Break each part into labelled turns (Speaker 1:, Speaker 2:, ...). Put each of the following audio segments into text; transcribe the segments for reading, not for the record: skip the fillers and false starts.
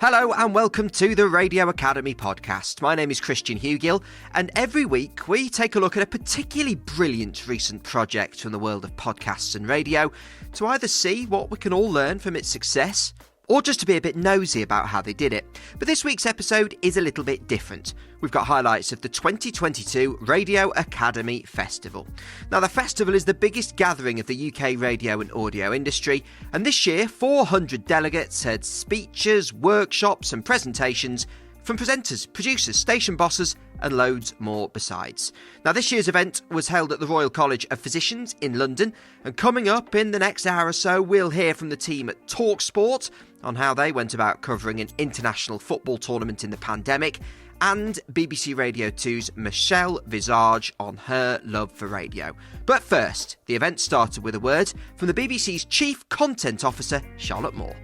Speaker 1: Hello and welcome to the Radio Academy podcast. My name is Christian Hewgill, and every week we take a look at a particularly brilliant recent project from the world of podcasts and radio to either see what we can all learn from its success or just to be a bit nosy about how they did it. But this week's episode is a little bit different. We've got highlights of the 2022 Radio Academy Festival. Now, the festival is the biggest gathering of the UK radio and audio industry, and this year 400 delegates heard speeches, workshops and presentations from presenters, producers, station bosses and loads more besides. Now, this year's event was held at the Royal College of Physicians in London, and coming up in the next hour or so we'll hear from the team at talkSPORT on how they went about covering an international football tournament in the pandemic, and BBC Radio 2's Michelle Visage on her love for radio. But first, the event started with a word from the BBC's Chief Content Officer, Charlotte Moore.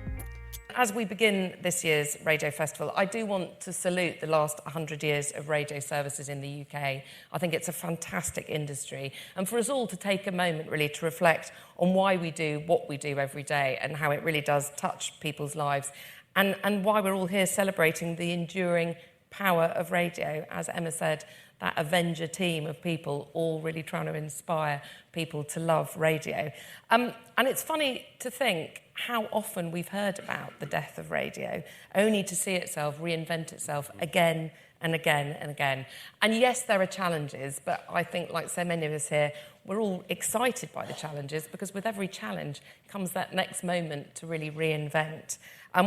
Speaker 2: As we begin this year's Radio Festival, I do want to salute the last 100 years of radio services in the UK. I think it's a fantastic industry, and for us all to take a moment really to reflect on why we do what we do every day and how it really does touch people's lives, and why we're all here celebrating the enduring power of radio. As Emma said, that Avenger team of people all really trying to inspire people to love radio. And it's funny to think how often we've heard about the death of radio, only to see itself reinvent itself again and again and again. And yes, there are challenges, but I think, like so many of us here, we're all excited by the challenges, because with every challenge comes that next moment to really reinvent.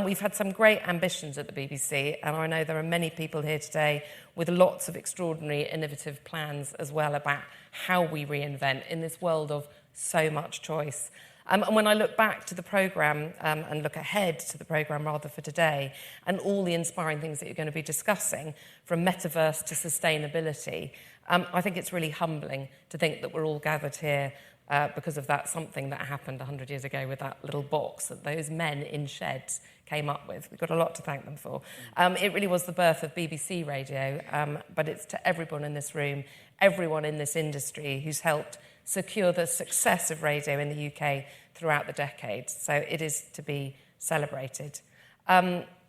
Speaker 2: We've had some great ambitions at the BBC, and I know there are many people here today with lots of extraordinary, innovative plans as well about how we reinvent in this world of so much choice. And when I look back to the programme and look ahead to the programme rather for today, and all the inspiring things that you're going to be discussing, from metaverse to sustainability, I think it's really humbling to think that we're all gathered here because of that something that happened 100 years ago with that little box that those men in sheds came up with. We've got a lot to thank them for. It really was the birth of BBC Radio, but it's to everyone in this room, everyone in this industry who's helped secure the success of radio in the UK throughout the decades. So it is to be celebrated.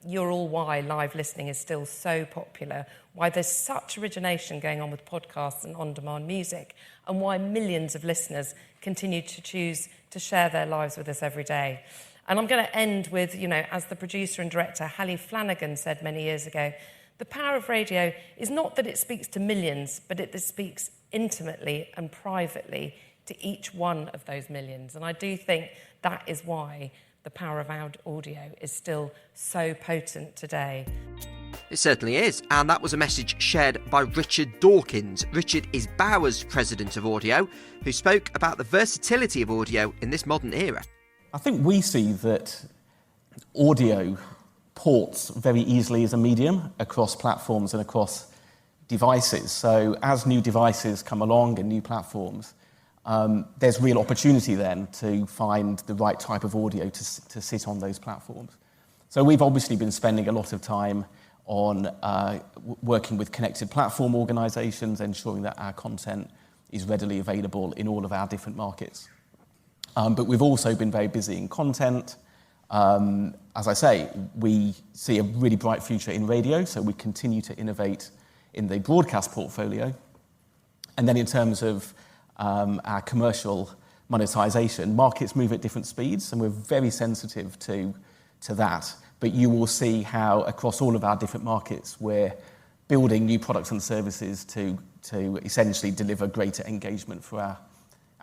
Speaker 2: You're all why live listening is still so popular, why there's such origination going on with podcasts and on-demand music, and why millions of listeners continue to choose to share their lives with us every day. And I'm going to end with, as the producer and director Hallie Flanagan said many years ago, the power of radio is not that it speaks to millions, but it speaks intimately and privately to each one of those millions. And I do think that is why the power of audio is still so potent today.
Speaker 1: It certainly is, and that was a message shared by Richard Dawkins. Richard is Bauer's president of audio, who spoke about the versatility of audio in this modern era.
Speaker 3: I think we see that audio ports very easily as a medium across platforms and across devices. So as new devices come along and new platforms, there's real opportunity then to find the right type of audio to sit on those platforms. So we've obviously been spending a lot of time on working with connected platform organisations, ensuring that our content is readily available in all of our different markets. But we've also been very busy in content. As I say, we see a really bright future in radio, so we continue to innovate in the broadcast portfolio. And then in terms of our commercial monetisation, markets move at different speeds, and we're very sensitive to that. But you will see how across all of our different markets we're building new products and services to essentially deliver greater engagement for our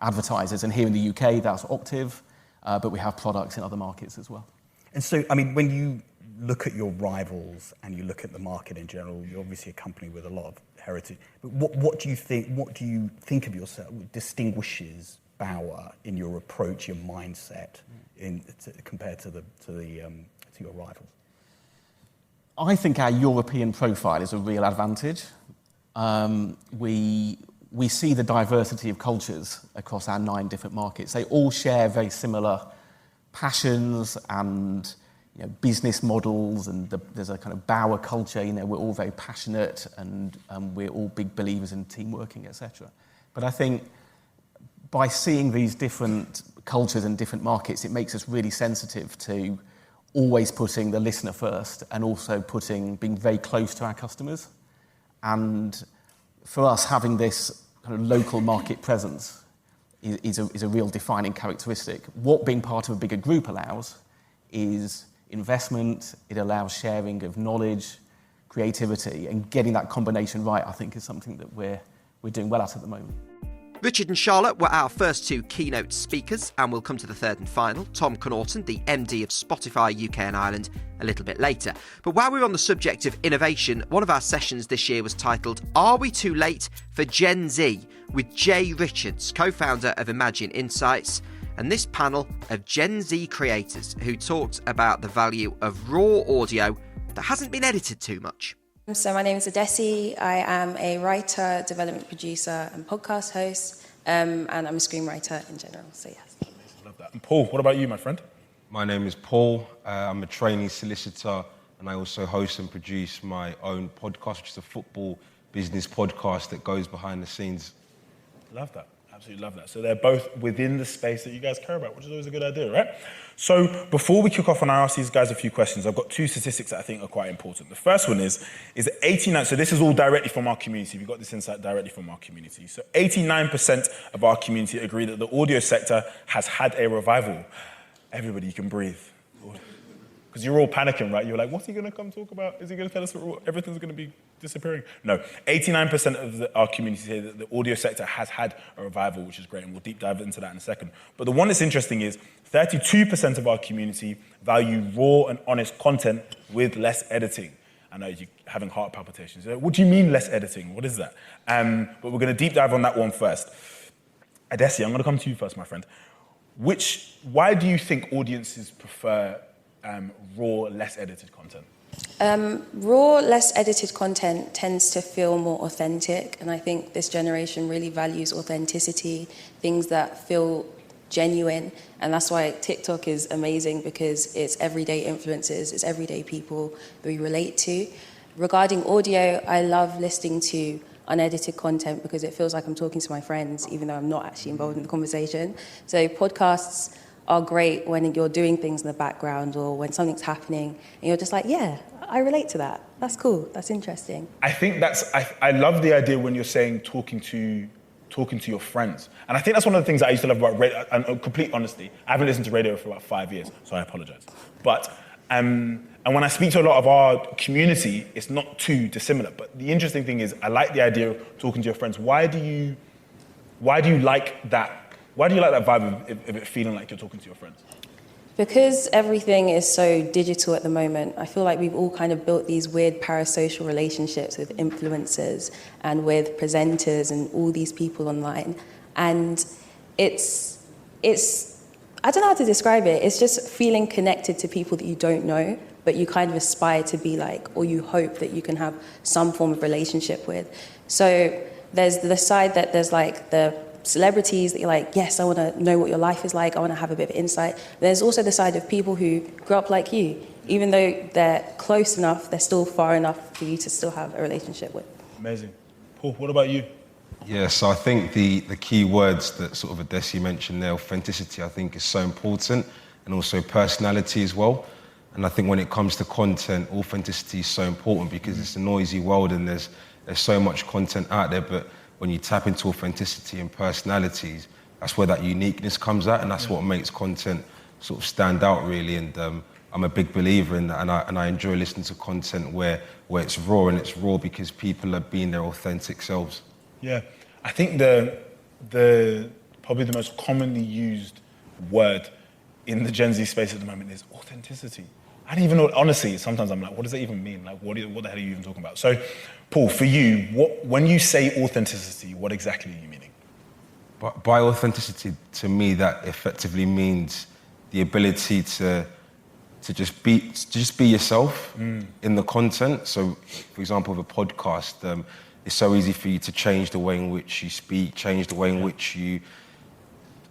Speaker 3: advertisers. And here in the UK, that's Octave, but we have products in other markets as well.
Speaker 4: And so, when you look at your rivals and you look at the market in general, you're obviously a company with a lot of heritage. But what do you think of yourself distinguishes Bauer in your approach, your mindset, compared to your rivals?
Speaker 3: I think our European profile is a real advantage. We see the diversity of cultures across our 9 different markets. They all share very similar passions and business models, and there's a kind of Bauer culture. We're all very passionate, and we're all big believers in team working, etc. But I think by seeing these different cultures and different markets, it makes us really sensitive to always putting the listener first and also being very close to our customers. And for us, having this kind of local market presence is a real defining characteristic. What being part of a bigger group allows is investment, it allows sharing of knowledge, creativity, and getting that combination right, I think, is something that we're doing well at the moment.
Speaker 1: Richard and Charlotte were our first two keynote speakers, and we'll come to the third and final, Tom Connaughton, the MD of Spotify UK and Ireland, a little bit later. But while we're on the subject of innovation, one of our sessions this year was titled Are We Too Late for Gen Z? With Jay Richards, co-founder of Imagine Insights, and this panel of Gen Z creators who talked about the value of raw audio that hasn't been edited too much.
Speaker 5: So my name is Adesi. I am a writer, development producer and podcast host, and I'm a screenwriter in general, so yes.
Speaker 6: I love that. And Paul, what about you, my friend?
Speaker 7: My name is Paul. I'm a trainee solicitor, and I also host and produce my own podcast, which is a football business podcast that goes behind the scenes.
Speaker 6: Love that. Absolutely love that. So they're both within the space that you guys care about, which is always a good idea, right? So before we kick off and I ask these guys a few questions, I've got two statistics that I think are quite important. The first one is 89, so this is all directly from our community. We got this insight directly from our community. So 89% of our community agree that the audio sector has had a revival. Everybody, you can breathe. Because you're all panicking, right? You're like, what's he going to come talk about? Is he going to tell us everything's going to be disappearing? No, 89% of our community say that the audio sector has had a revival, which is great, and we'll deep dive into that in a second. But the one that's interesting is 32% of our community value raw and honest content with less editing. I know you're having heart palpitations. What do you mean less editing? What is that? But we're going to deep dive on that one first. Adesi, I'm going to come to you first, my friend. Why do you think audiences prefer raw, less edited content?
Speaker 5: Raw, less edited content tends to feel more authentic, and I think this generation really values authenticity, things that feel genuine, and that's why TikTok is amazing, because it's everyday influencers, it's everyday people that we relate to. Regarding audio, I love listening to unedited content because it feels like I'm talking to my friends, even though I'm not actually involved in the conversation. So podcasts are great when you're doing things in the background or when something's happening and you're just like, yeah, I relate to that. That's cool. That's interesting.
Speaker 6: I think I love the idea when you're saying talking to your friends. And I think that's one of the things that I used to love about radio, and complete honesty. I haven't listened to radio for about 5 years, so I apologize. But, and when I speak to a lot of our community, it's not too dissimilar. But the interesting thing is I like the idea of talking to your friends. Why do you like that? Why do you like that vibe of it feeling like you're talking to your friends?
Speaker 5: Because everything is so digital at the moment, I feel like we've all kind of built these weird parasocial relationships with influencers and with presenters and all these people online. And it's I don't know how to describe it. It's just feeling connected to people that you don't know, but you kind of aspire to be like, or you hope that you can have some form of relationship with. So there's the side that there's like the celebrities that you're like, yes, I want to know what your life is like. I want to have a bit of insight. There's also the side of people who grew up like you. Even though they're close enough, they're still far enough for you to still have a relationship with.
Speaker 6: Amazing. Paul, what about you?
Speaker 7: Yeah, so I think the key words that sort of Adesi mentioned there, authenticity, I think is so important, and also personality as well. And I think when it comes to content, authenticity is so important because it's a noisy world and there's so much content out there, but when you tap into authenticity and personalities, that's where that uniqueness comes out, and that's what makes content sort of stand out, really. And I'm a big believer in that, and I enjoy listening to content where it's raw, and it's raw because people are being their authentic selves.
Speaker 6: Yeah, I think probably the most commonly used word in the Gen Z space at the moment is authenticity. I don't even know, honestly, sometimes I'm like, what does that even mean? Like, what the hell are you even talking about? So, Paul, for you, when you say authenticity, what exactly are you meaning?
Speaker 7: By authenticity, to me, that effectively means the ability to just be yourself in the content. So, for example, with a podcast, it's so easy for you to change the way in which you speak, change the way in which you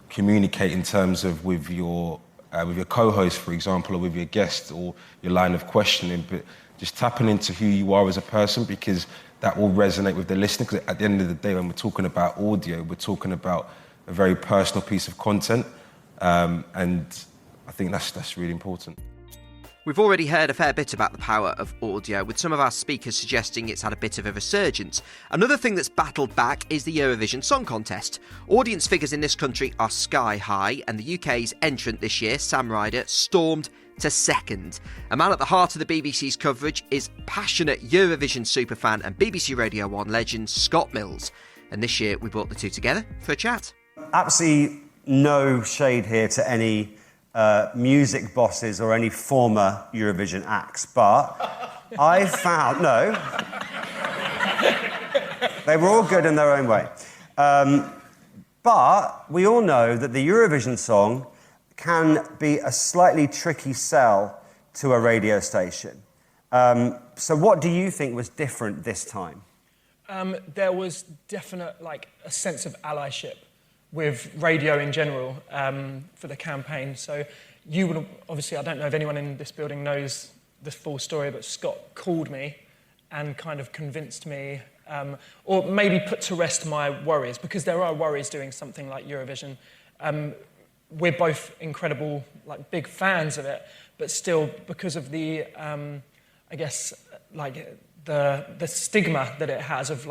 Speaker 7: communicate in terms of with your co-host, for example, or with your guest, or your line of questioning, but just tapping into who you are as a person, because that will resonate with the listener. Because at the end of the day, when we're talking about audio, we're talking about a very personal piece of content, and I think that's really important.
Speaker 1: We've already heard a fair bit about the power of audio, with some of our speakers suggesting it's had a bit of a resurgence. Another thing that's battled back is the Eurovision Song Contest. Audience figures in this country are sky high, and the UK's entrant this year, Sam Ryder, stormed to second. A man at the heart of the BBC's coverage is passionate Eurovision superfan and BBC Radio 1 legend Scott Mills. And this year we brought the two together for a chat.
Speaker 8: Absolutely no shade here to any music bosses or any former Eurovision acts, but I found... No. They were all good in their own way. But we all know that the Eurovision song can be a slightly tricky sell to a radio station. So what do you think was different this time?
Speaker 9: There was definite, a sense of allyship with radio in general for the campaign. So you would obviously, I don't know if anyone in this building knows the full story, but Scott called me and kind of convinced me, or maybe put to rest my worries, because there are worries doing something like Eurovision. We're both incredible, big fans of it, but still, because of the, the stigma that it has of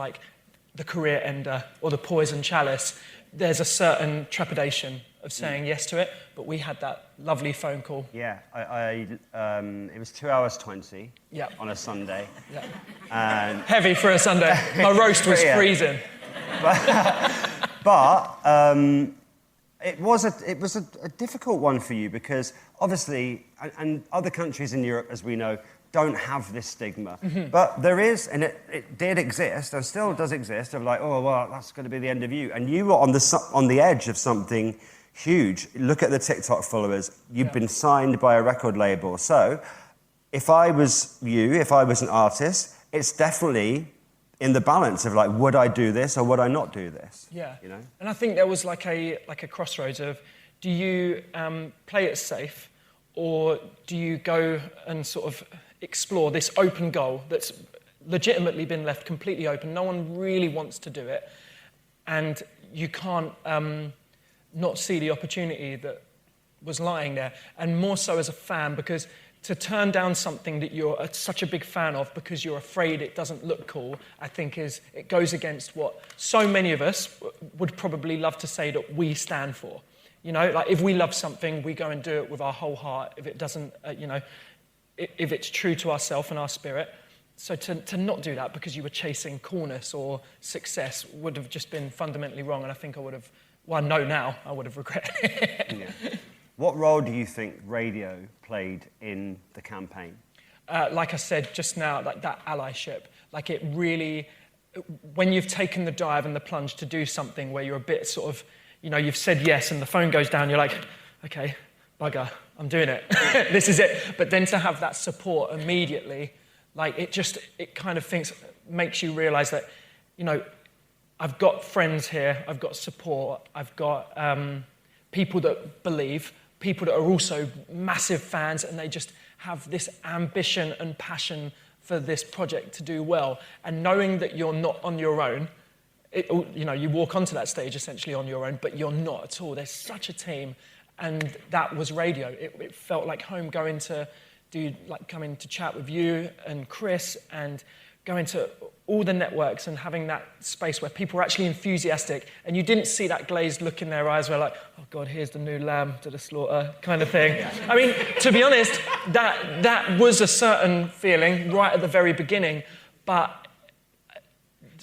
Speaker 9: the career ender or the poison chalice, there's a certain trepidation of saying yes to it, but we had that lovely phone call.
Speaker 8: Yeah, it was 2 hours 20 on a Sunday.
Speaker 9: Yeah.
Speaker 8: And
Speaker 9: heavy for a Sunday. My roast was freezing.
Speaker 8: But it was a difficult one for you because obviously, and other countries in Europe, as we know, don't have this stigma. Mm-hmm. But there is, and it did exist, and still does exist, of that's going to be the end of you. And you were on the edge of something huge. Look at the TikTok followers. You've been signed by a record label. So if I was you, if I was an artist, it's definitely in the balance of would I do this or would I not do this?
Speaker 9: Yeah.
Speaker 8: You know?
Speaker 9: And I think there was a crossroads of, do you play it safe, or do you go and sort of explore this open goal that's legitimately been left completely open? No one really wants to do it, and you can't not see the opportunity that was lying there. And more so as a fan, because to turn down something that you're such a big fan of because you're afraid it doesn't look cool, I think it goes against what so many of us would probably love to say that we stand for. You know, if we love something, we go and do it with our whole heart. If it doesn't, if it's true to ourselves and our spirit. So to not do that because you were chasing coolness or success would have just been fundamentally wrong, and I think I would have, well, I know now, I would have regretted it.
Speaker 8: Yeah. What role do you think radio played in the campaign?
Speaker 9: Like I said just now, that allyship, it really, when you've taken the dive and the plunge to do something where you're a bit sort of, you've said yes and the phone goes down, you're like, okay, bugger, I'm doing it. This is it. But then to have that support immediately, it kind of makes you realise that, I've got friends here, I've got support, I've got people that believe, people that are also massive fans, and they just have this ambition and passion for this project to do well. And knowing that you're not on your own, you walk onto that stage essentially on your own, but you're not at all. There's such a team, and that was radio. It felt like home coming to chat with you and Chris, and going to all the networks and having that space where people were actually enthusiastic, and you didn't see that glazed look in their eyes where oh God, here's the new lamb to the slaughter kind of thing. I mean, to be honest, that was a certain feeling right at the very beginning, but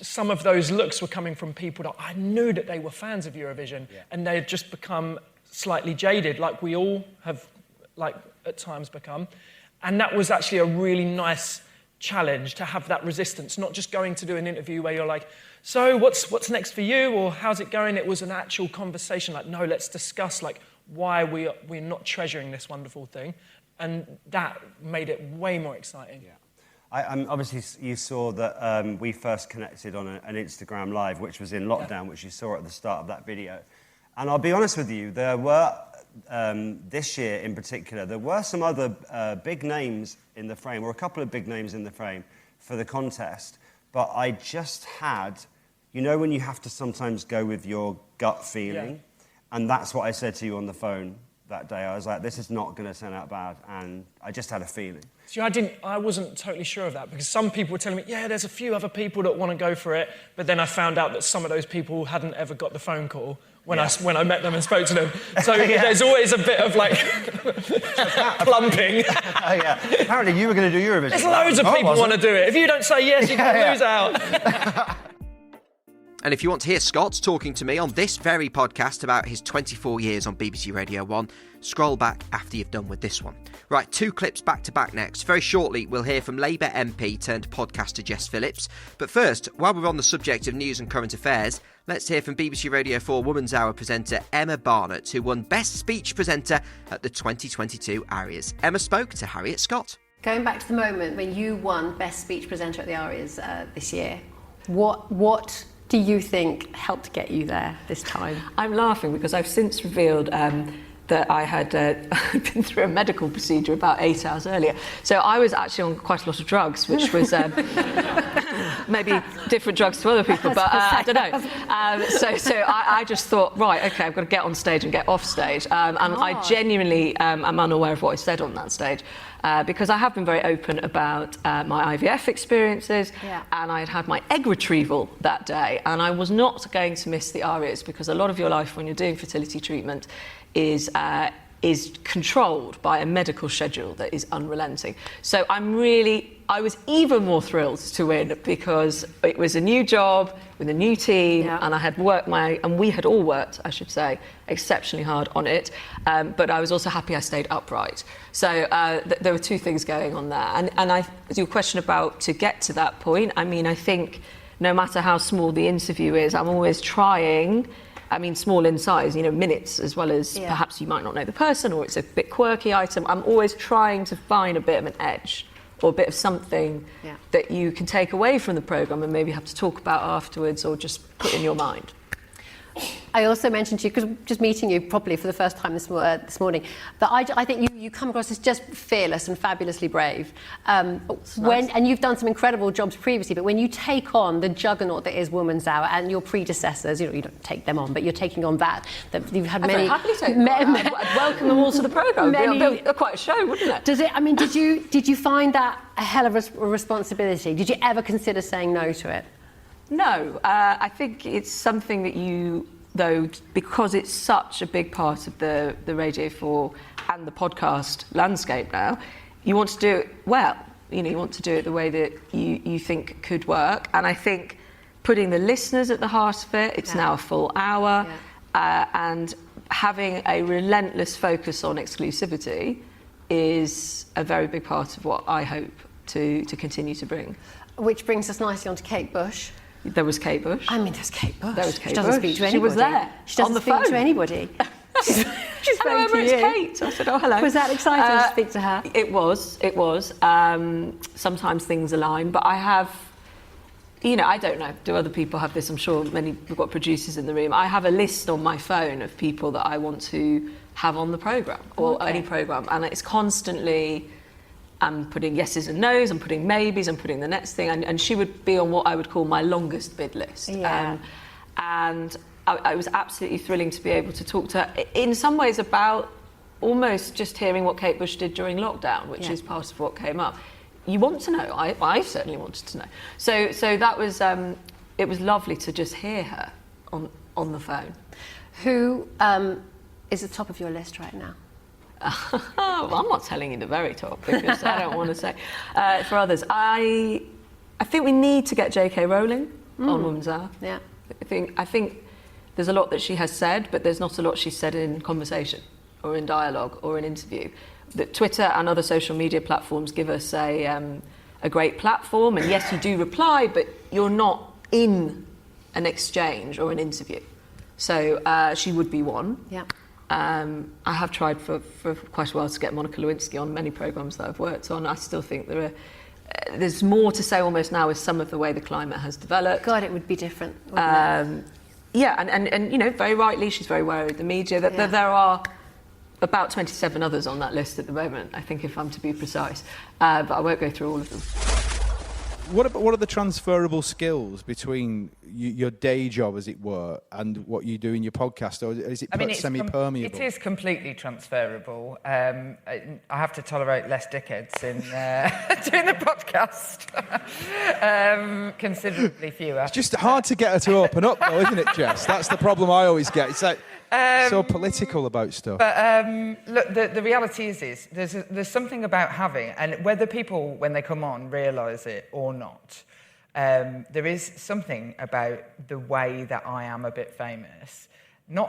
Speaker 9: some of those looks were coming from people that I knew that they were fans of Eurovision, and they had just become slightly jaded, like we all have, at times become. And that was actually a really nice challenge, to have that resistance, not just going to do an interview where you're like, so what's next for you, or how's it going? It was an actual conversation, no, let's discuss why we're not treasuring this wonderful thing, and that made it way more exciting.
Speaker 8: Yeah. Obviously, you saw that we first connected on an Instagram Live, which was in lockdown, which you saw at the start of that video. And I'll be honest with you, there were, this year in particular, there were some other big names in the frame, or a couple of big names in the frame for the contest. But I just had, when you have to sometimes go with your gut feeling, and that's what I said to you on the phone that day. I was like, this is not going to turn out bad, and I just had a feeling.
Speaker 9: See, I wasn't totally sure of that, because some people were telling me, yeah, there's a few other people that want to go for it, but then I found out that some of those people hadn't ever got the phone call when I met them and spoke to them. So there's always a bit of, like, plumping.
Speaker 8: Oh, yeah. Apparently you were going to do Eurovision.
Speaker 9: There's loads of people want to do it. If you don't say yes, you can lose out.
Speaker 1: And if you want to hear Scott talking to me on this very podcast about his 24 years on BBC Radio 1, scroll back after you've done with this one. Right, 2 clips back to back next. Very shortly, we'll hear from Labour MP turned podcaster Jess Phillips. But first, while we're on the subject of news and current affairs, let's hear from BBC Radio 4 Woman's Hour presenter Emma Barnett, who won Best Speech Presenter at the 2022 Arias. Emma spoke to Harriet Scott.
Speaker 10: Going back to the moment when you won Best Speech Presenter at the Arias this year, what do you think helped get you there this time?
Speaker 11: I'm laughing because I've since revealed that I had been through a medical procedure about 8 hours earlier. So I was actually on quite a lot of drugs, which was maybe different drugs to other people, but I don't know. So I just thought, right, OK, I've got to get on stage and get off stage. And I genuinely am unaware of what I said on that stage. Because I have been very open about my IVF experiences, and I had my egg retrieval that day, and I was not going to miss the Arias, because a lot of your life when you're doing fertility treatment is controlled by a medical schedule that is unrelenting. So I was even more thrilled to win, because it was a new job with a new team, and I had and we had all worked, I should say, exceptionally hard on it. But I was also happy I stayed upright. So there were 2 things going on there. And your question about to get to that point, I mean, I think no matter how small the interview is, I'm always trying. I mean, small in size, minutes, as well as perhaps you might not know the person, or it's a bit quirky item. I'm always trying to find a bit of an edge, or a bit of something that you can take away from the programme and maybe have to talk about afterwards, or just put in your mind.
Speaker 10: I also mentioned to you, because just meeting you properly for the first time this morning, that I think you come across as just fearless and fabulously brave. And you've done some incredible jobs previously, but when you take on the juggernaut that is Woman's Hour and your predecessors, you don't take them on, but you're taking on that you've had many.
Speaker 11: I'd happily take them on. I'd welcome them all to the programme. It'd be quite a show, wouldn't it?
Speaker 10: Does it? I mean, did you find that a hell of a responsibility? Did you ever consider saying no to it?
Speaker 11: No, I think it's something that though, because it's such a big part of the Radio 4 and the podcast landscape now, you want to do it well. You want to do it the way that you think could work. And I think putting the listeners at the heart of it, it's now a full hour, and having a relentless focus on exclusivity is a very big part of what I hope to continue to bring.
Speaker 10: Which brings us nicely on to Kate Bush.
Speaker 11: There was Kate Bush.
Speaker 10: I mean, there's Kate Bush.
Speaker 11: There was Kate
Speaker 10: She doesn't speak to anybody.
Speaker 11: She was there.
Speaker 10: She doesn't
Speaker 11: on the
Speaker 10: speak
Speaker 11: phone.
Speaker 10: to anybody. She's
Speaker 11: hello,
Speaker 10: to
Speaker 11: it's
Speaker 10: you.
Speaker 11: Kate. I said, oh, hello.
Speaker 10: Was that exciting to speak to her?
Speaker 11: It was. Sometimes things align, but I have, I don't know. Do other people have this? I'm sure we've got producers in the room. I have a list on my phone of people that I want to have on the programme, or any programme, and it's constantly, I'm putting yeses and nos, I'm putting maybes, I'm putting the next thing, and she would be on what I would call my longest bid list. And it was absolutely thrilling to be able to talk to her, in some ways about almost just hearing what Kate Bush did during lockdown, which is part of what came up. You want to know. I certainly wanted to know. So that was, it was lovely to just hear her on the phone.
Speaker 10: Who is at the top of your list right now?
Speaker 11: Well, I'm not telling you the very top, because I don't want to say. For others, I think we need to get J.K. Rowling on Woman's Hour.
Speaker 10: Yeah.
Speaker 11: I think there's a lot that she has said, but there's not a lot she's said in conversation or in dialogue or in interview. That Twitter and other social media platforms give us a great platform, and yes, you do reply, but you're not in an exchange or an interview. So she would be one.
Speaker 10: Yeah.
Speaker 11: I have tried for quite a while to get Monica Lewinsky on many programmes that I've worked on. I still think there's more to say almost now with some of the way the climate has developed.
Speaker 10: God, it would be different, wouldn't it?
Speaker 11: Yeah, and very rightly, she's very wary of the media. That there are about 27 others on that list at the moment, I think, if I'm to be precise. But I won't go through all of them.
Speaker 12: what are the transferable skills between your day job, as it were, and what you do in your podcast, or is it semi-permeable?
Speaker 13: It is completely transferable. I have to tolerate less dickheads in doing the podcast. Considerably fewer.
Speaker 12: It's just hard to get her to open up, though, isn't it, Jess? That's the problem I always get. It's like so political about stuff.
Speaker 13: But look, the reality is there's something about having, and whether people, when they come on, realise it or not, there is something about the way that I am a bit famous.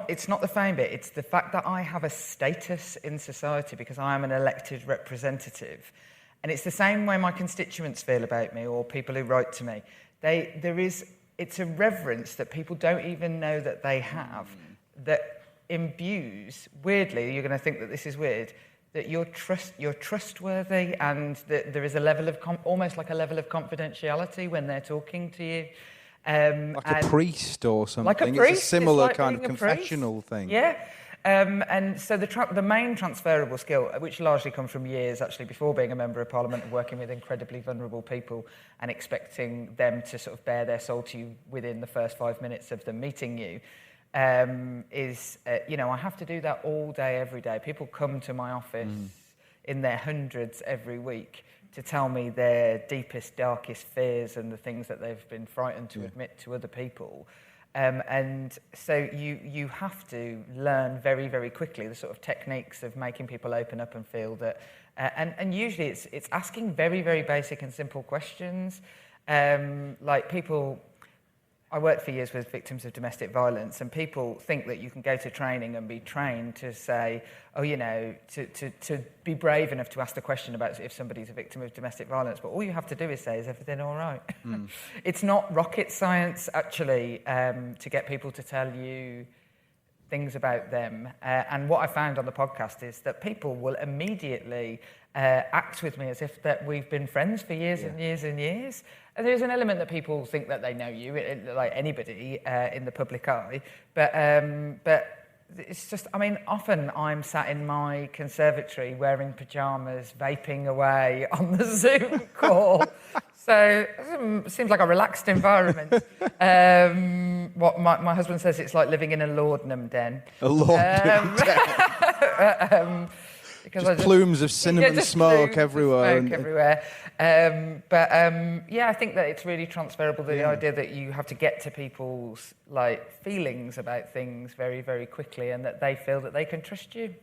Speaker 13: It's not the fame bit, it's the fact that I have a status in society because I am an elected representative. And it's the same way my constituents feel about me, or people who write to me. It's a reverence that people don't even know that they have, that imbues, weirdly, you're going to think that this is weird, that you're trustworthy, and that there is a level of almost like a level of confidentiality when they're talking to you.
Speaker 12: Like a priest or something.
Speaker 13: Like a priest.
Speaker 12: It's a similar
Speaker 13: like
Speaker 12: kind of confessional thing.
Speaker 13: Yeah. And so the main transferable skill, which largely comes from years actually before being a member of Parliament and working with incredibly vulnerable people and expecting them to sort of bare their soul to you within the first 5 minutes of them meeting you, is I have to do that all day, every day. People come to my office in their hundreds every week to tell me their deepest, darkest fears and the things that they've been frightened to admit to other people. And so you have to learn very, very quickly the sort of techniques of making people open up and feel that, and usually it's asking very, very basic and simple questions. Like people, I worked for years with victims of domestic violence, and people think that you can go to training and be trained to say, to be brave enough to ask the question about if somebody's a victim of domestic violence, but all you have to do is say, is everything all right? It's not rocket science, actually, to get people to tell you things about them. And what I found on the podcast is that people will immediately act with me as if that we've been friends for years and years and years. And there's an element that people think that they know you, like anybody in the public eye. But it's just, often I'm sat in my conservatory wearing pyjamas, vaping away on the Zoom call. So it seems like a relaxed environment. What my husband says, it's like living in a laudanum den.
Speaker 12: A laudanum den. Just plumes of cinnamon smoke everywhere.
Speaker 13: I think that it's really transferable, the idea that you have to get to people's feelings about things very, very quickly, and that they feel that they can trust you.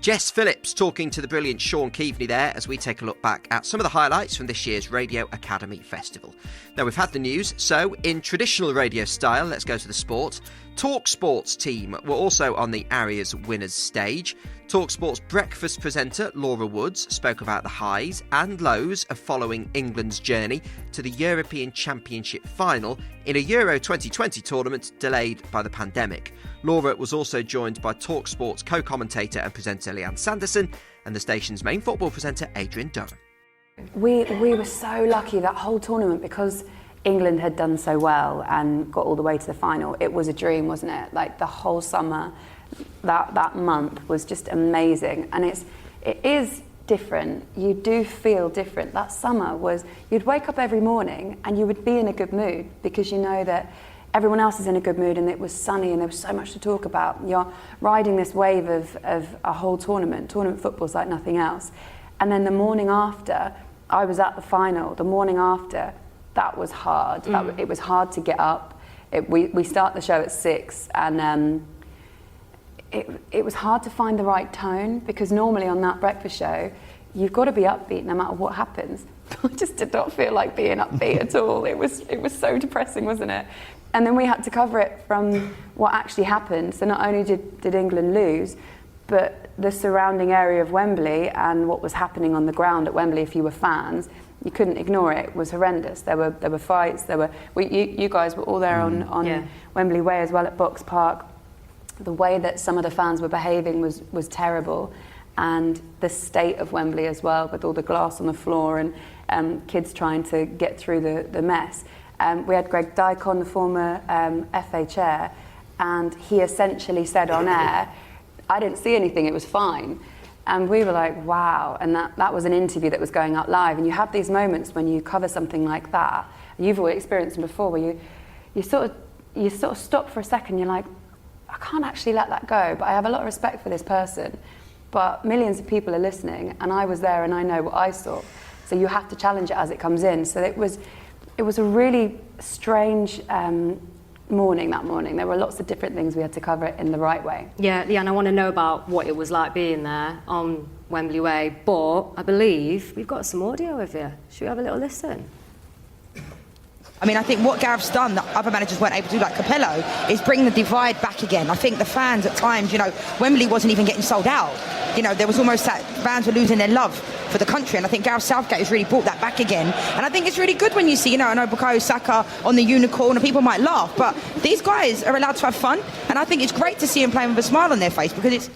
Speaker 1: Jess Phillips talking to the brilliant Sean Keaveney there as we take a look back at some of the highlights from this year's Radio Academy Festival. Now, we've had the news, so in traditional radio style, let's go to the sport. talkSPORT's team were also on the Aria's winners stage. talkSPORT's breakfast presenter Laura Woods spoke about the highs and lows of following England's journey to the European Championship final in a Euro 2020 tournament delayed by the pandemic. Laura was also joined by talkSPORT's co-commentator and presenter Leanne Sanderson and the station's main football presenter Adrian Durham.
Speaker 14: We were so lucky that whole tournament, because England had done so well and got all the way to the final. It was a dream, wasn't it? Like the whole summer, that month was just amazing. And it is different. You do feel different. That summer was, you'd wake up every morning and you would be in a good mood because you know that everyone else is in a good mood and it was sunny and there was so much to talk about. You're riding this wave of a whole tournament. Tournament football's like nothing else. And then the morning after, I was at the final. The morning after, that was hard. It was hard to get up. We start the show at 6 and it was hard to find the right tone, because normally on that breakfast show, you've got to be upbeat no matter what happens. I just did not feel like being upbeat at all. It was so depressing, wasn't it? And then we had to cover it from what actually happened. So not only did England lose, but the surrounding area of Wembley and what was happening on the ground at Wembley, if you were fans, you couldn't ignore it. It was horrendous. There were fights. You guys were all there on Wembley Way as well at Box Park. The way that some of the fans were behaving was terrible, and the state of Wembley as well, with all the glass on the floor and kids trying to get through the mess. We had Greg Dyke on, the former FA chair, and he essentially said on air, I didn't see anything, it was fine. And we were like, wow. And that was an interview that was going out live. And you have these moments when you cover something like that. You've all experienced them before, where you sort of stop for a second. You're like, I can't actually let that go, but I have a lot of respect for this person. But millions of people are listening, and I was there and I know what I saw. So you have to challenge it as it comes in. So it was a really strange morning that morning. There were lots of different things we had to cover it in the right way.
Speaker 15: Yeah, Leanne, I want to know about what it was like being there on Wembley Way, but I believe we've got some audio of you. Should we have a little listen?
Speaker 16: I mean, I think what Gareth's done that other managers weren't able to do, like Capello, is bring the divide back again. I think the fans at times, Wembley wasn't even getting sold out. There was almost that fans were losing their love for the country, and I think Gareth Southgate has really brought that back again. And I think it's really good when you see, I know Bukayo Saka on the unicorn, and people might laugh, but these guys are allowed to have fun, and I think it's great to see them playing with a smile on their face, because it's...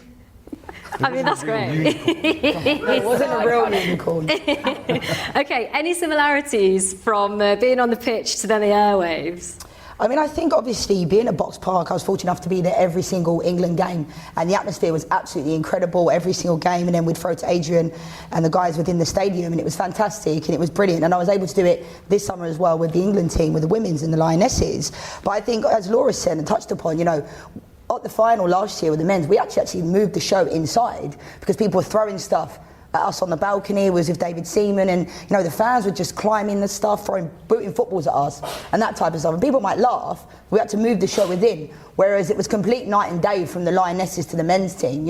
Speaker 15: I mean, that's great.
Speaker 17: It wasn't a real unicorn.
Speaker 15: Okay, any similarities from being on the pitch to then the airwaves?
Speaker 17: I mean, I think obviously being at Box Park, I was fortunate enough to be there every single England game, and the atmosphere was absolutely incredible every single game. And then we'd throw to Adrian and the guys within the stadium, and it was fantastic and it was brilliant. And I was able to do it this summer as well with the England team, with the women's and the Lionesses. But I think, as Laura said and touched upon, at the final last year with the men's, we actually moved the show inside because people were throwing stuff at us on the balcony. It was with David Seaman, and the fans were just climbing the stuff, booting footballs at us and that type of stuff. And people might laugh. We had to move the show within, whereas it was complete night and day from the Lionesses to the men's team.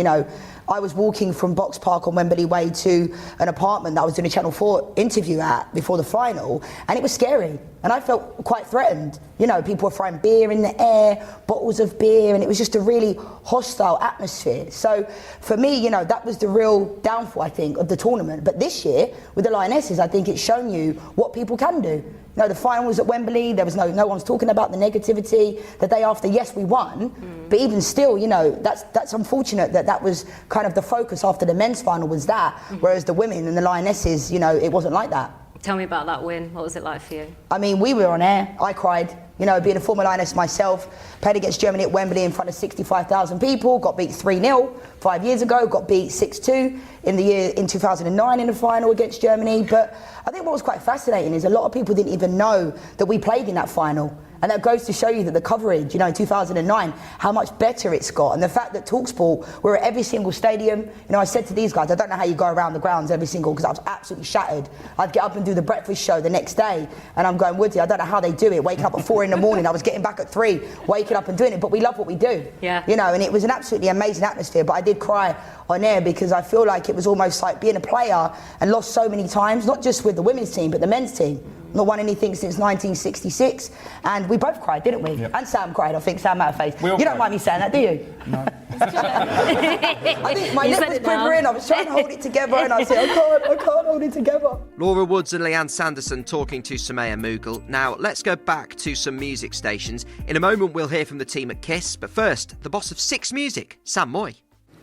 Speaker 17: I was walking from Box Park on Wembley Way to an apartment that I was doing a Channel 4 interview at before the final, and it was scary, and I felt quite threatened. People were throwing beer in the air, bottles of beer, and it was just a really hostile atmosphere. So for me, that was the real downfall, I think, of the tournament. But this year, with the Lionesses, I think it's shown you what people can do. The final was at Wembley. There was no one's talking about the negativity. The day after, yes, we won, but even still, that's unfortunate that was kind of the focus after the men's final was that, whereas the women and the Lionesses, it wasn't like that.
Speaker 15: Tell me about that win. What was it like for you?
Speaker 17: I mean, we were on air. I cried. Being a former Lioness myself, played against Germany at Wembley in front of 65,000 people, got beat 3-0 5 years ago, got beat 6-2 in 2009 in the final against Germany. But I think what was quite fascinating is a lot of people didn't even know that we played in that final. And that goes to show you that the coverage, in 2009, how much better it's got. And the fact that talkSPORT, we're at every single stadium. I said to these guys, I don't know how you go around the grounds every single, because I was absolutely shattered. I'd get up and do the breakfast show the next day, and I'm going, Woody, I don't know how they do it. Waking up at 4 in the morning, I was getting back at 3, waking up and doing it. But we love what we do.
Speaker 15: Yeah.
Speaker 17: And it was an absolutely amazing atmosphere. But I did cry on air because I feel like it was almost like being a player and lost so many times, not just with the women's team, but the men's team. Not won anything since 1966, and we both cried, didn't we?
Speaker 6: Yep.
Speaker 17: And Sam cried, I think. Sam Matterface. You don't mind me saying that, do you?
Speaker 6: No.
Speaker 17: I think my lip was quivering. I was trying to hold it together, and I said, I can't hold it together.
Speaker 1: Laura Woods and Leanne Sanderson talking to Samaya Mughal. Now, let's go back to some music stations. In a moment, we'll hear from the team at KISS, but first, the boss of Six Music, Sam Moy.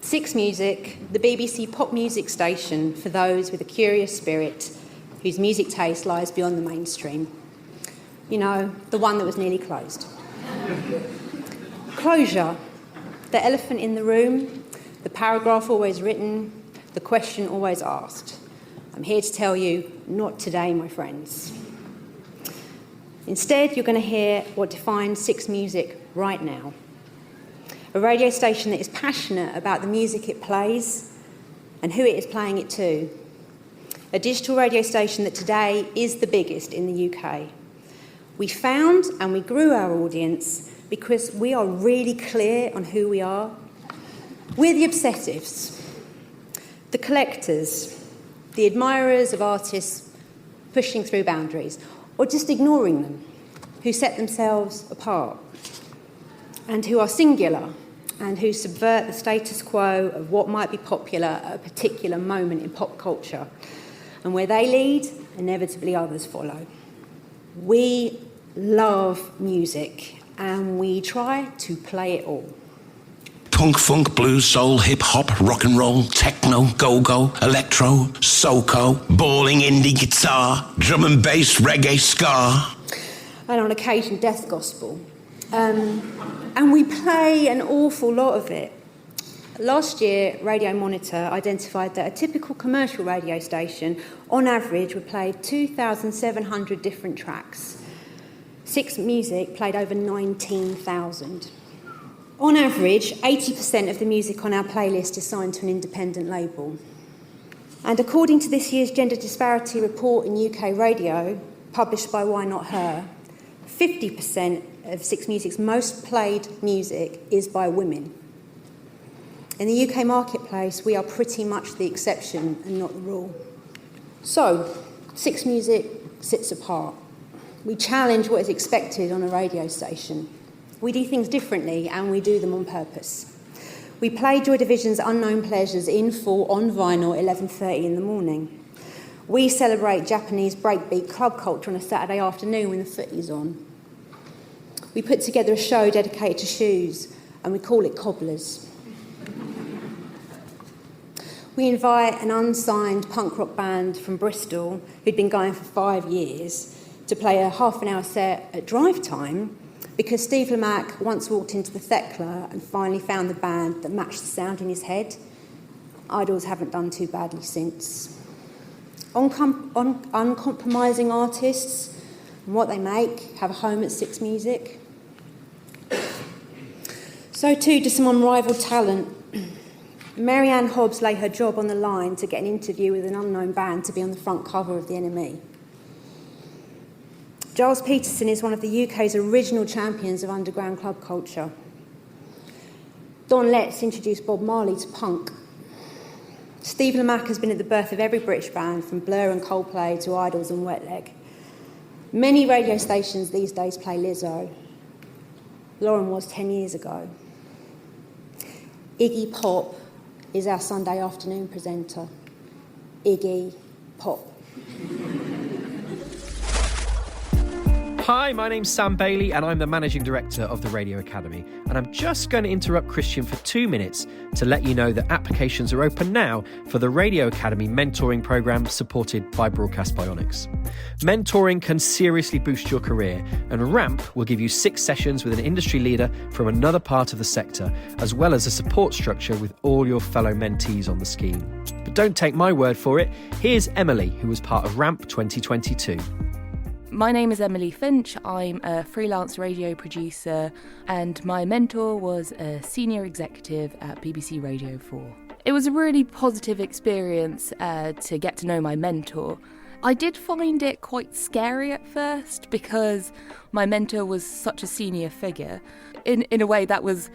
Speaker 18: Six Music, the BBC pop music station for those with a curious spirit, whose music taste lies beyond the mainstream. The one that was nearly closed. Closure. The elephant in the room, the paragraph always written, the question always asked. I'm here to tell you, not today, my friends. Instead, you're going to hear what defines Six Music right now. A radio station that is passionate about the music it plays and who it is playing it to. A digital radio station that today is the biggest in the UK. We found and we grew our audience because we are really clear on who we are. We're the obsessives, the collectors, the admirers of artists pushing through boundaries or just ignoring them, who set themselves apart and who are singular and who subvert the status quo of what might be popular at a particular moment in pop culture. And where they lead, inevitably others follow. We love music, and we try to play it all.
Speaker 19: Punk, funk, blues, soul, hip-hop, rock and roll, techno, go-go, electro, soco, bawling indie guitar, drum and bass, reggae, ska.
Speaker 18: And on occasion, death gospel. And we play an awful lot of it. Last year, Radio Monitor identified that a typical commercial radio station, on average, would play 2,700 different tracks. Six Music played over 19,000. On average, 80% of the music on our playlist is signed to an independent label. And according to this year's Gender Disparity Report in UK Radio, published by Why Not Her, 50% of Six Music's most played music is by women. In the UK marketplace, we are pretty much the exception and not the rule. So, Six Music sits apart. We challenge what is expected on a radio station. We do things differently, and we do them on purpose. We play Joy Division's Unknown Pleasures in full on vinyl at 11:30 in the morning. We celebrate Japanese breakbeat club culture on a Saturday afternoon when the footy's on. We put together a show dedicated to shoes, and we call it Cobblers. We invite an unsigned punk rock band from Bristol, who'd been going for 5 years, to play a half-an-hour set at drive time, because Steve Lamacq once walked into the Thekla and finally found the band that matched the sound in his head. Idols haven't done too badly since. Uncompromising artists and what they make have a home at Six Music. So too does some unrivalled talent. Marianne Hobbs lay her job on the line to get an interview with an unknown band to be on the front cover of the NME. Giles Peterson is one of the UK's original champions of underground club culture. Don Letts introduced Bob Marley to punk. Steve Lamacq has been at the birth of every British band, from Blur and Coldplay to Idols and Wet Leg. Many radio stations these days play Lizzo. Lauren was 10 years ago. Iggy Pop is our Sunday afternoon presenter. Iggy Pop.
Speaker 20: Hi, my name's Sam Bailey and I'm the Managing Director of the Radio Academy. And I'm just going to interrupt Christian for 2 minutes to let you know that applications are open now for the Radio Academy mentoring programme supported by Broadcast Bionics. Mentoring can seriously boost your career, and RAMP will give you 6 sessions with an industry leader from another part of the sector, as well as a support structure with all your fellow mentees on the scheme. But don't take my word for it. Here's Emily, who was part of RAMP 2022.
Speaker 21: My name is Emily Finch. I'm a freelance radio producer, and my mentor was a senior executive at BBC Radio 4. It was a really positive experience to get to know my mentor. I did find it quite scary at first because my mentor was such a senior figure. In a way that was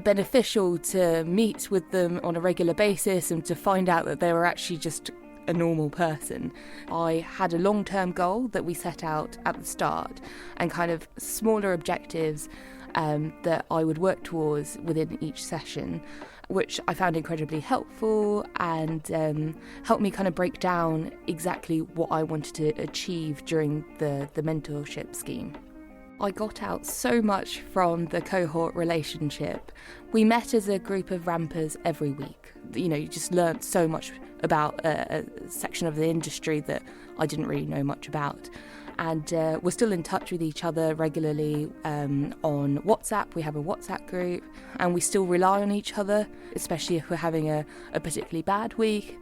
Speaker 21: beneficial to meet with them on a regular basis and to find out that they were actually just a normal person. I had a long-term goal that we set out at the start and kind of smaller objectives that I would work towards within each session, which I found incredibly helpful and helped me kind of break down exactly what I wanted to achieve during the mentorship scheme. I got out so much from the cohort relationship. We met as a group of rampers every week. You know, you just learnt so much about a section of the industry that I didn't really know much about. And we're still in touch with each other regularly on WhatsApp. We have a WhatsApp group, and we still rely on each other, especially if we're having a particularly bad week.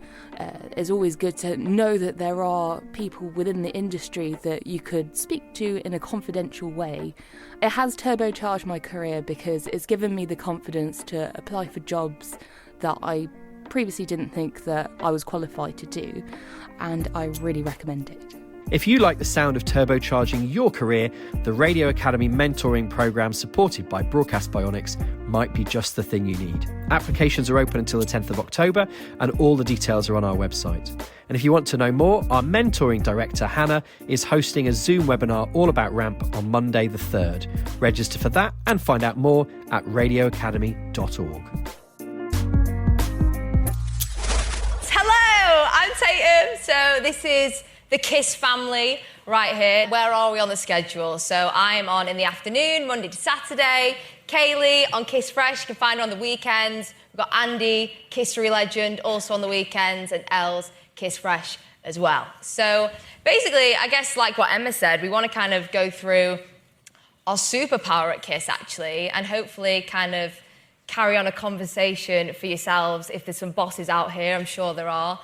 Speaker 21: It's always good to know that there are people within the industry that you could speak to in a confidential way. It has turbocharged my career because it's given me the confidence to apply for jobs that I previously didn't think that I was qualified to do, and I really recommend it.
Speaker 20: If you like the sound of turbocharging your career, the Radio Academy mentoring programme supported by Broadcast Bionics might be just the thing you need. Applications are open until the 10th of October, and all the details are on our website. And if you want to know more, our mentoring director, Hannah, is hosting a Zoom webinar all about RAMP on Monday the 3rd. Register for that and find out more at radioacademy.org.
Speaker 22: Hello, I'm Tatum. So this is the KISS family right here. Where are we on the schedule? So I'm on in the afternoon, Monday to Saturday. Kaylee on Kiss Fresh, you can find her on the weekends. We've got Andy, Kissery legend, also on the weekends, and Els, Kiss Fresh as well. So basically, I guess like what Emma said, we want to kind of go through our superpower at KISS actually, and hopefully kind of carry on a conversation for yourselves, if there's some bosses out here, I'm sure there are,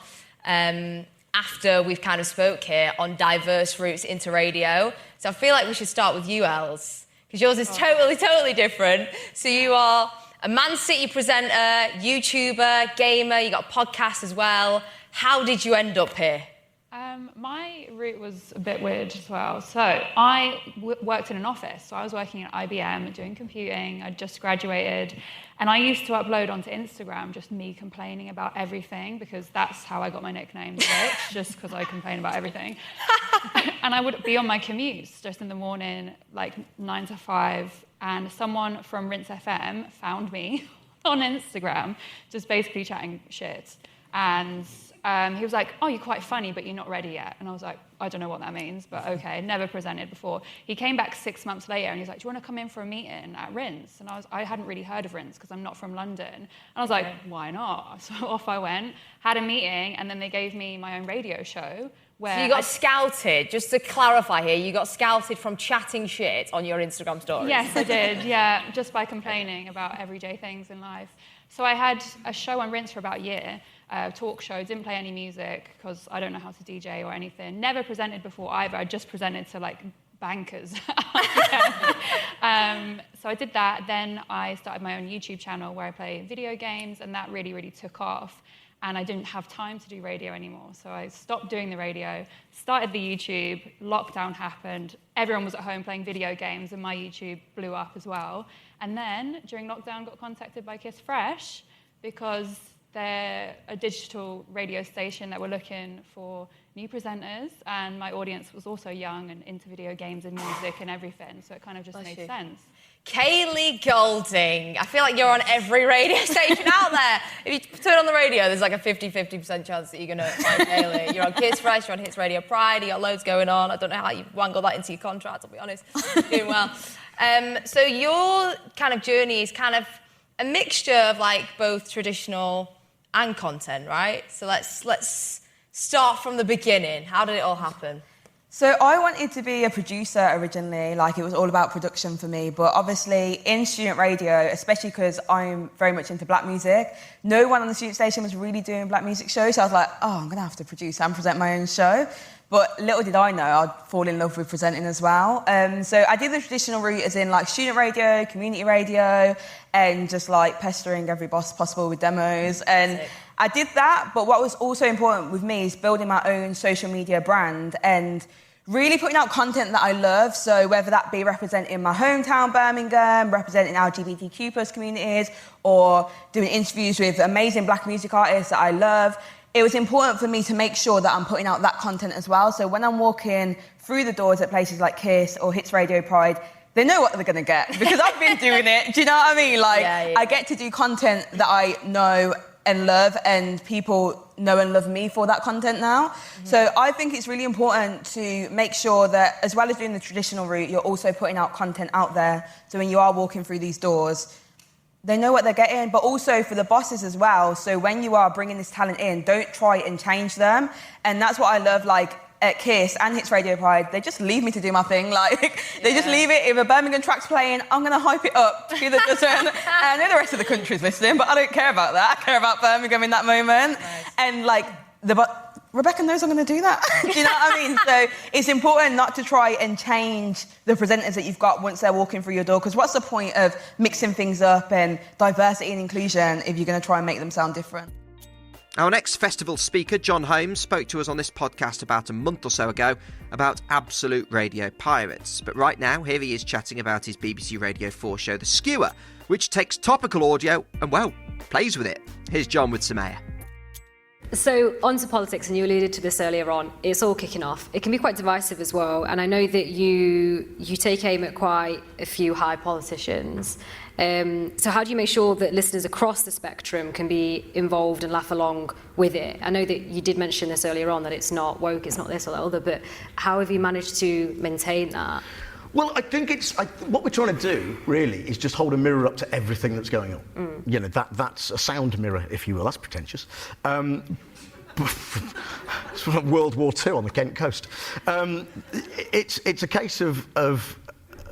Speaker 22: after we've kind of spoke here on diverse routes into radio. So I feel like we should start with you, Els, because yours is totally different. So you are a Man City presenter, YouTuber, gamer, you got a podcast as well. How did you end up here?
Speaker 2: My route was a bit weird as well. So I worked in an office. So I was working at IBM doing computing. I'd just graduated. And I used to upload onto Instagram just me complaining about everything, because that's how I got my nickname, The Witch, just because I complain about everything. And I would be on my commutes just in the morning, like 9 to 5, and someone from Rinse FM found me on Instagram, just basically chatting shit. And he was like, oh, you're quite funny, but you're not ready yet. And I was like, I don't know what that means, but okay, never presented before. He came back 6 months later and he's like, do you want to come in for a meeting at Rinse? And I hadn't really heard of Rinse because I'm not from London. And I was like, why not? So off I went, had a meeting, and then they gave me my own radio show. Where
Speaker 22: So you got scouted, just to clarify here, you got scouted from chatting shit on your Instagram stories?
Speaker 2: Yes, I did, yeah, just by complaining about everyday things in life. So I had a show on Rinse for about a year, talk show, didn't play any music because I don't know how to DJ or anything. Never presented before either, I just presented to like bankers. So I did that, then I started my own YouTube channel where I play video games, and that really took off. And I didn't have time to do radio anymore. So I stopped doing the radio, started the YouTube, lockdown happened, everyone was at home playing video games, and my YouTube blew up as well. And then, during lockdown, got contacted by Kiss Fresh, because they're a digital radio station that were looking for new presenters, and my audience was also young and into video games and music and everything, so it kind of just made sense.
Speaker 22: Kaylee Golding. I feel like you're on every radio station out there. If you turn on the radio, there's like a 50% chance that you're going to find Kaylee. You're on Kiss Fresh, you're on Hits Radio Pride, you got loads going on. I don't know how you wangle that into your contract, I'll be honest. You're doing well. So your kind of journey is kind of a mixture of like both traditional and content, right? So let's start from the beginning. How did it all happen?
Speaker 4: So I wanted to be a producer originally, like it was all about production for me, but obviously in student radio, especially because I'm very much into black music, no one on the student station was really doing black music shows, so I was like, oh, I'm going to have to produce and present my own show. But little did I know I'd fall in love with presenting as well. So I did the traditional route as in like student radio, community radio, and just like pestering every boss possible with demos. And I did that, but what was also important with me is building my own social media brand and really putting out content that I love. So whether that be representing my hometown, Birmingham, representing LGBTQ plus communities, or doing interviews with amazing black music artists that I love, it was important for me to make sure that I'm putting out that content as well. So when I'm walking through the doors at places like Kiss or Hits Radio Pride, they know what they're going to get because I've been doing it. Do you know what I mean? Like, I get to do content that I know and love, and people know and love me for that content now. Mm-hmm. So I think it's really important to make sure that, as well as doing the traditional route, you're also putting out content out there. So when you are walking through these doors, they know what they're getting, but also for the bosses as well. So when you are bringing this talent in, don't try and change them. And that's what I love, like, at Kiss and Hits Radio Pride, they just leave me to do my thing. Like, they just leave it. If a Birmingham track's playing, I'm going to hype it up to the dozen. I know the rest of the country's listening, but I don't care about that. I care about Birmingham in that moment. Nice. And, like, Rebecca knows I'm going to do that. Do you know what I mean? So it's important not to try and change the presenters that you've got once they're walking through your door, because what's the point of mixing things up and diversity and inclusion if you're going to try and make them sound different?
Speaker 1: Our next festival speaker, Jon Holmes, spoke to us on this podcast about a month or so ago about absolute radio pirates. But right now, here he is chatting about his BBC Radio 4 show, The Skewer, which takes topical audio and, well, plays with it. Here's Jon with Samaya.
Speaker 15: So, on to politics, and you alluded to this earlier on. It's all kicking off. It can be quite divisive as well, and I know that you take aim at quite a few high politicians. So how do you make sure that listeners across the spectrum can be involved and laugh along with it? I know that you did mention this earlier on, that it's not woke, it's not this or that other, but how have you managed to maintain that?
Speaker 23: Well, I think what we're trying to do, really, is just hold a mirror up to everything that's going on. You know, that's a sound mirror, if you will. That's pretentious. It's from World War II on the Kent coast. It's a case of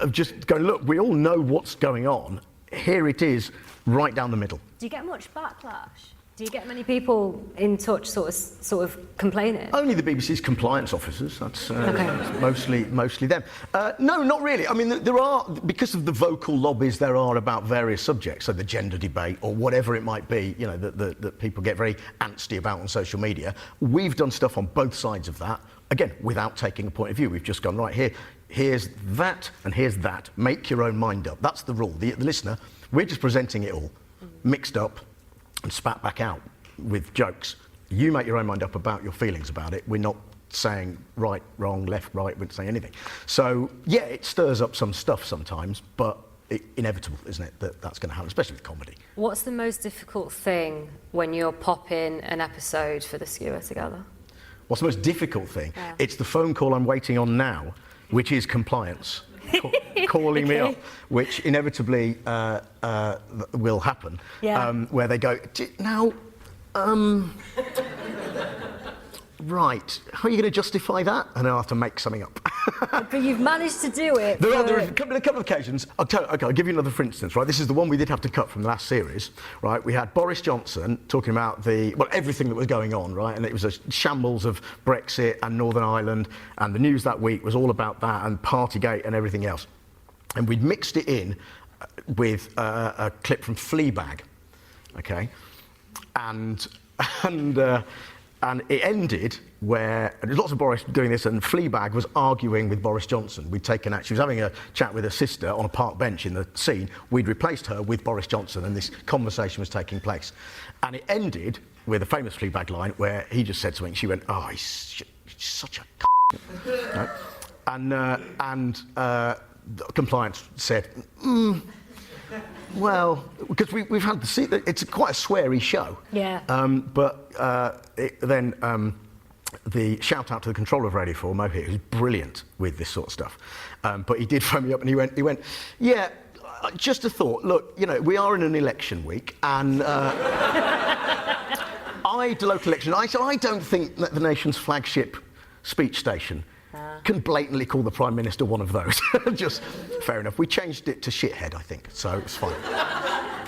Speaker 23: just going, look, we all know what's going on here it is, right down the middle.
Speaker 15: Do you get much backlash? Do you get many people in touch sort of complaining?
Speaker 23: Only the BBC's compliance officers. That's mostly them. No, not really. I mean, there are, because of the vocal lobbies there are about various subjects, so the gender debate or whatever it might be, you know, that people get very antsy about on social media. We've done stuff on both sides of that, again, without taking a point of view. We've just gone, right, here's that and here's that. Make your own mind up. That's the rule. The listener, we're just presenting it all, mixed up, and spat back out with jokes. You make your own mind up about your feelings about it. We're not saying right, wrong, left, right, we're not saying anything. So, yeah, it stirs up some stuff sometimes, but inevitable, isn't it, that's going to happen, especially with comedy.
Speaker 15: What's the most difficult thing when you're popping an episode for the Skewer together?
Speaker 23: What's the most difficult thing? Yeah. It's the phone call I'm waiting on now, which is compliance. Calling me up, which inevitably will happen, where they go, now, right, how are you going to justify that? And I'll have to make something up.
Speaker 15: But you've managed to do it.
Speaker 23: There are a couple of occasions. I'll give you another for instance, right? This is the one we did have to cut from the last series, right? We had Boris Johnson talking about everything that was going on, right? And it was a shambles of Brexit and Northern Ireland, and the news that week was all about that and Partygate and everything else. And we'd mixed it in with a clip from Fleabag, okay? And it ended where there's lots of Boris doing this, and Fleabag was arguing with Boris Johnson. She was having a chat with her sister on a park bench in the scene. We'd replaced her with Boris Johnson, and this conversation was taking place. And it ended with a famous Fleabag line where he just said something. She went, "Oh, he's such a right? And compliance said, well, because we've had it's quite a sweary show.
Speaker 15: Yeah.
Speaker 23: The shout out to the controller of Radio 4, Mo here, who's brilliant with this sort of stuff. But he did phone me up and he went, yeah, just a thought. Look, you know, we are in an election week, and I did a local election. I said, I don't think that the nation's flagship speech station can blatantly call the Prime Minister one of those. Just fair enough. We changed it to shithead, I think, so it's fine.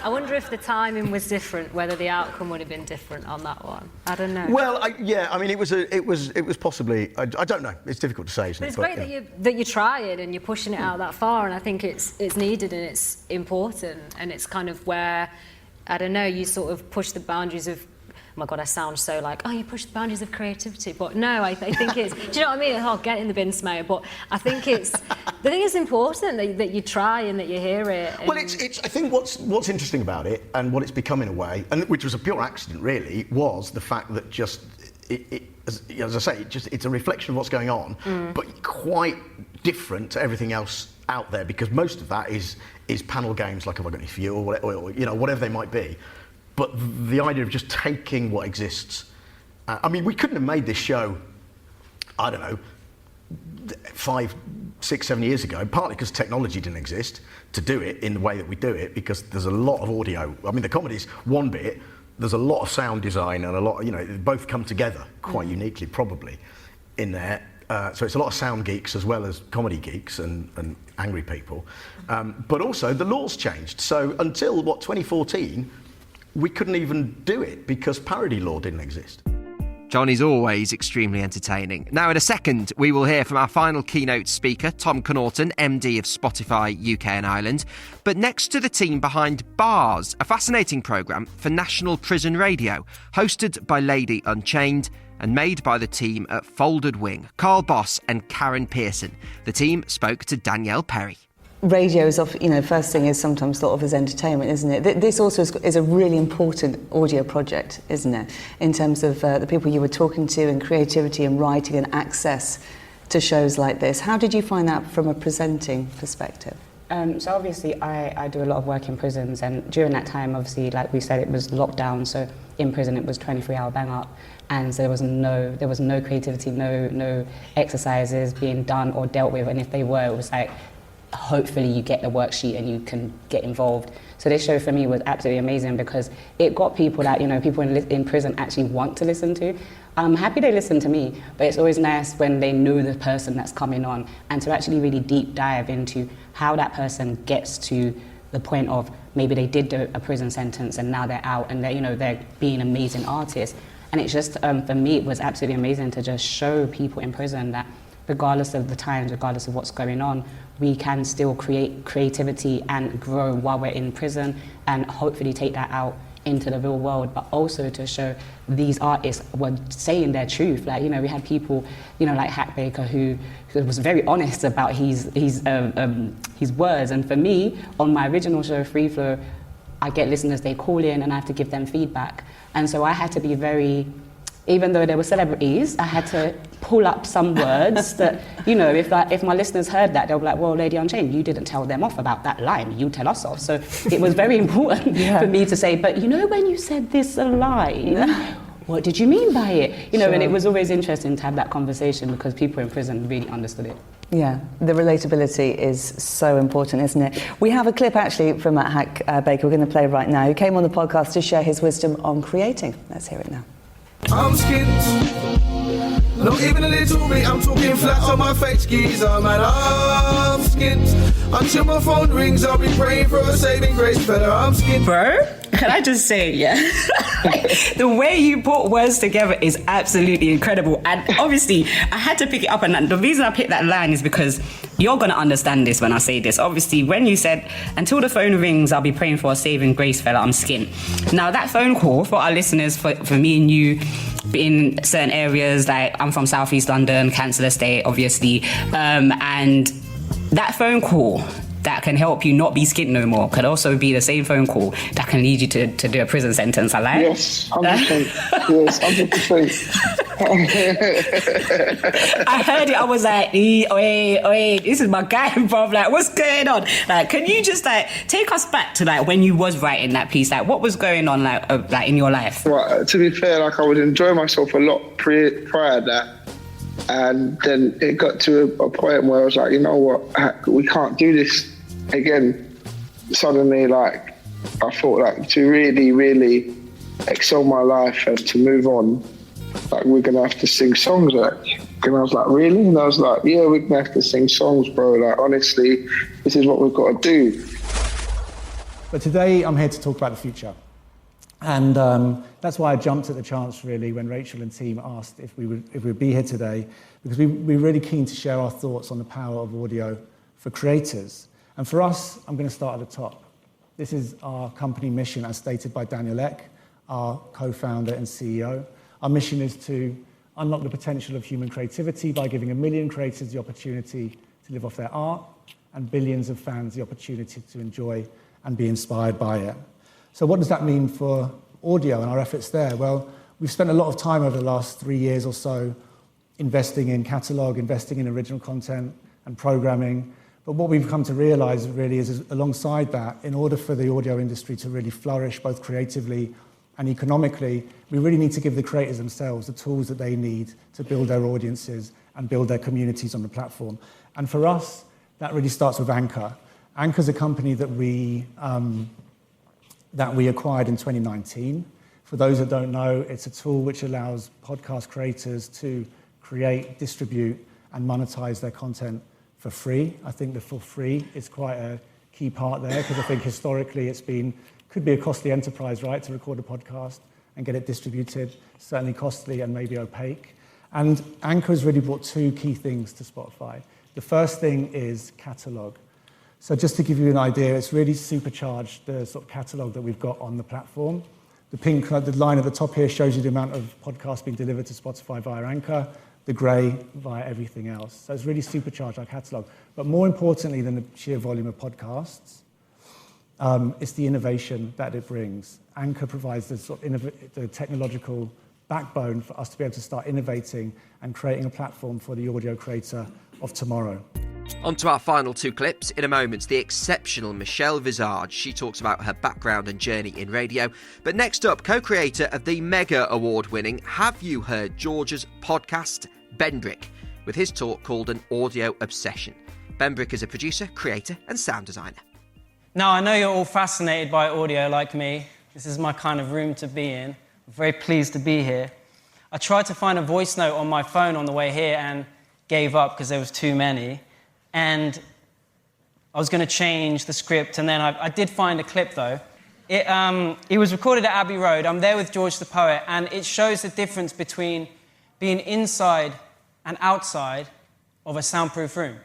Speaker 15: I wonder if the timing was different, whether the outcome would have been different on that one. I don't know.
Speaker 23: Well, I mean, it was possibly. I don't know. It's difficult to say, isn't it?
Speaker 15: But it's great that you're trying and you're pushing it out that far, and I think it's needed and it's important, and it's kind of where, I don't know, you sort of push the boundaries of. Oh my God, I sound so like, you push the boundaries of creativity. But no, I think it's, do you know what I mean? I'll get in the bin smear, but I think it's important that you try and that you hear it.
Speaker 23: Well, I think what's interesting about it, and what it's become in a way, and which was a pure accident really, was the fact that just, as I say, it's a reflection of what's going on, but quite different to everything else out there, because most of that is panel games like Have I Got Any For You, or you know, whatever they might be. But the idea of just taking what exists... I mean, we couldn't have made this show, I don't know, 5, 6, 7 years ago, partly because technology didn't exist to do it in the way that we do it, because there's a lot of audio. I mean, the comedy's one bit, there's a lot of sound design and a lot, you know, they both come together quite uniquely, probably, in there. So it's a lot of sound geeks as well as comedy geeks and angry people. But also, the law's changed. So until, 2014... we couldn't even do it because parody law didn't exist.
Speaker 1: Jon is always extremely entertaining. Now, in a second, we will hear from our final keynote speaker, Tom Connaughton, MD of Spotify UK and Ireland. But next to the team behind Bars, a fascinating programme for National Prison Radio, hosted by Lady Unchained and made by the team at Folded Wing, Carl Boss and Karen Pearson. The team spoke to Danielle Perry.
Speaker 3: Radio is, first thing is sometimes thought of as entertainment, isn't it? This also is a really important audio project, isn't it? In terms of the people you were talking to and creativity and writing and access to shows like this. How did you find that from a presenting perspective?
Speaker 5: So obviously I do a lot of work in prisons, and during that time, obviously, like we said, it was lockdown, so in prison it was 23-hour bang up, and so there was no creativity, no exercises being done or dealt with, and if they were, it was like, hopefully you get the worksheet and you can get involved. So this show for me was absolutely amazing because it got people that, people in prison actually want to listen to. I'm happy they listen to me, but it's always nice when they know the person that's coming on, and to actually really deep dive into how that person gets to the point of maybe they did do a prison sentence and now they're out and they're being amazing artists. And it's just, for me, it was absolutely amazing to just show people in prison that regardless of the times, regardless of what's going on, we can still create creativity and grow while we're in prison and hopefully take that out into the real world, but also to show these artists were saying their truth. Like, we had people, like Hack Baker, who was very honest about his words. And for me, on my original show, Free Flow, I get listeners, they call in and I have to give them feedback. And so I had to be very, even though they were celebrities, I had to pull up some words that, if my listeners heard that, they'll be like, well, Lady Unchained, you didn't tell them off about that line, you tell us off. So it was very important for me to say, but when you said this line, what did you mean by it? And it was always interesting to have that conversation because people in prison really understood it.
Speaker 3: Yeah, the relatability is so important, isn't it? We have a clip actually from Hack Baker we're going to play right now, who came on the podcast to share his wisdom on creating. Let's hear it now.
Speaker 7: I'm skint, not even a little bit, I'm talking flat on my fake skis, man, I'm skint, until my phone rings, I'll be praying for a saving grace, fella, I'm skint.
Speaker 8: Bro, can I just say, the way you put words together is absolutely incredible, and obviously, I had to pick it up, and the reason I picked that line is because you're going to understand this when I say this. Obviously, when you said, until the phone rings, I'll be praying for a saving grace, fella, I'm skint. Now, that phone call, for our listeners, for me and you, in certain areas, like I'm from Southeast London, Council Estate, obviously, and that phone call that can help you not be skint no more could also be the same phone call that can lead you to do a prison sentence. I like.
Speaker 9: Yes, 100%. Yes,
Speaker 8: 100%. I heard it. I was like, oi, this is my guy, bro. Like, what's going on? Like, can you just take us back to when you was writing that piece? Like, what was going on like in your life?
Speaker 9: Well, to be fair, I was enjoying myself a lot prior to that. And then it got to a point where I was like, you know what, we can't do this again. Suddenly, I thought, to really, really excel my life and to move on, we're going to have to sing songs. And I was like, really? And I was like, yeah, we're going to have to sing songs, bro. Honestly, this is what we've got to do.
Speaker 24: But today, I'm here to talk about the future. And that's why I jumped at the chance, really, when Rachel and team asked if we'd be here today, because we're really keen to share our thoughts on the power of audio for creators. And for us, I'm going to start at the top. This is our company mission, as stated by Daniel Ek, our co-founder and CEO. Our mission is to unlock the potential of human creativity by giving 1 million creators the opportunity to live off their art and billions of fans the opportunity to enjoy and be inspired by it. So what does that mean for audio and our efforts there? Well, we've spent a lot of time over the last 3 years or so investing in catalogue, investing in original content and programming. But what we've come to realise really is alongside that, in order for the audio industry to really flourish both creatively and economically, we really need to give the creators themselves the tools that they need to build their audiences and build their communities on the platform. And for us, that really starts with Anchor. Anchor's a company that we acquired in 2019. For those that don't know, it's a tool which allows podcast creators to create, distribute, and monetize their content for free. I think the for free is quite a key part there, because I think historically could be a costly enterprise, right, to record a podcast and get it distributed, certainly costly and maybe opaque. And Anchor has really brought 2 key things to Spotify. The first thing is catalog. So just to give you an idea, it's really supercharged the sort of catalogue that we've got on the platform. The line at the top here shows you the amount of podcasts being delivered to Spotify via Anchor, the grey via everything else. So it's really supercharged our catalogue. But more importantly than the sheer volume of podcasts, it's the innovation that it brings. Anchor provides the technological backbone for us to be able to start innovating and creating a platform for the audio creator of tomorrow.
Speaker 1: On to our final 2 clips. In a moment, the exceptional Michelle Visage. She talks about her background and journey in radio. But next up, co-creator of the mega award-winning Have You Heard George's podcast, Benbrick, with his talk called An Audio Obsession. Benbrick is a producer, creator and sound designer.
Speaker 25: Now, I know you're all fascinated by audio like me. This is my kind of room to be in. I'm very pleased to be here. I tried to find a voice note on my phone on the way here and gave up because there was too many. And I was going to change the script, and then I did find a clip, though. It was recorded at Abbey Road. I'm there with George the Poet, and it shows the difference between being inside and outside of a soundproof room.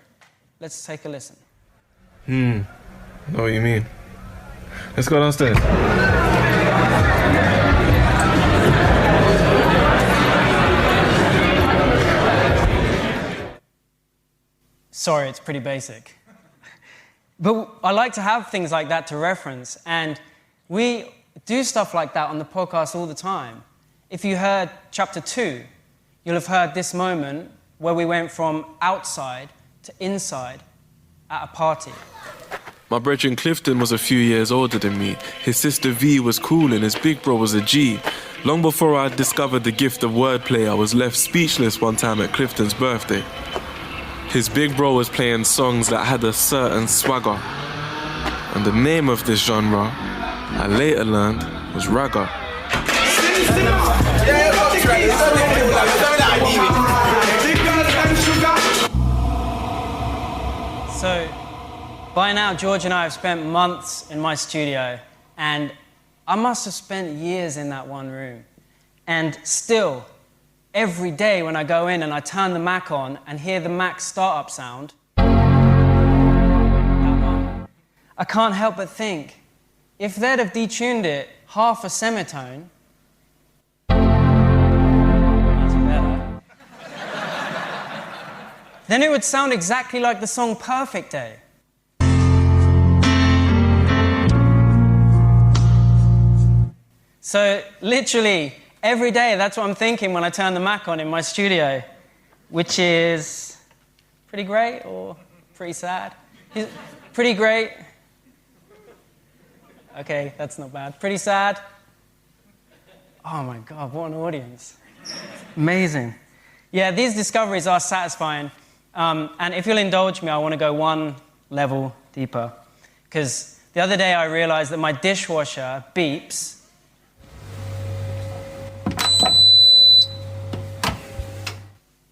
Speaker 25: Let's take a listen.
Speaker 10: Know what you mean. Let's go downstairs.
Speaker 25: Sorry, it's pretty basic. But I like to have things like that to reference, and we do stuff like that on the podcast all the time. If you heard chapter 2, you'll have heard this moment where we went from outside to inside at a party.
Speaker 10: My brethren Clifton was a few years older than me. His sister V was cool and his big bro was a G. Long before I discovered the gift of wordplay, I was left speechless one time at Clifton's birthday. His big bro was playing songs that had a certain swagger. And the name of this genre, I later learned, was ragga.
Speaker 25: So, by now, George and I have spent months in my studio, and I must have spent years in that one room. And still, every day when I go in and I turn the Mac on and hear the Mac startup sound, I can't help but think, if they'd have detuned it half a semitone, that's better, then it would sound exactly like the song Perfect Day. So, literally, every day, that's what I'm thinking when I turn the Mac on in my studio, which is pretty great or pretty sad. Pretty great. Okay, that's not bad. Pretty sad. Oh my God, what an audience. Amazing. Yeah, these discoveries are satisfying. And if you'll indulge me, I want to go one level deeper. Because the other day I realized that my dishwasher beeps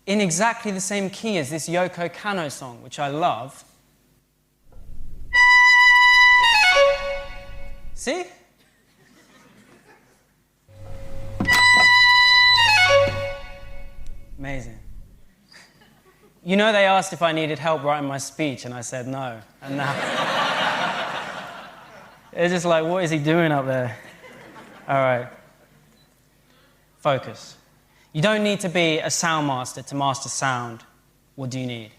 Speaker 25: in exactly the same key as this Yoko Kanno song, which I love. See? Amazing. You know, they asked if I needed help writing my speech, and I said no. And now they're just like, what is he doing up there? All right. Focus. You don't need to be a sound master to master sound. What do you need?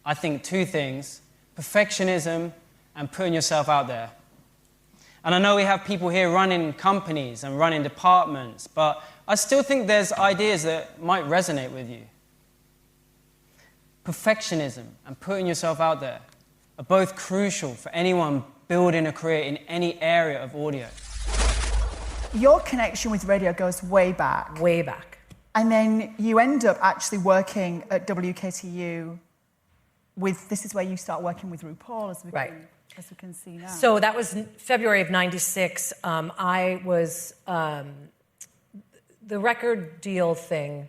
Speaker 25: I think two things: perfectionism and putting yourself out there. And I know we have people here running companies and running departments, but I still think there's ideas that might resonate with you. Perfectionism and putting yourself out there are both crucial for anyone building a career in any area of audio.
Speaker 11: Your connection with radio goes way back.
Speaker 22: Way back.
Speaker 11: And then you end up actually working at WKTU with, this is where you start working with RuPaul, as we can see now.
Speaker 22: So that was February of '96. I was, the record deal thing,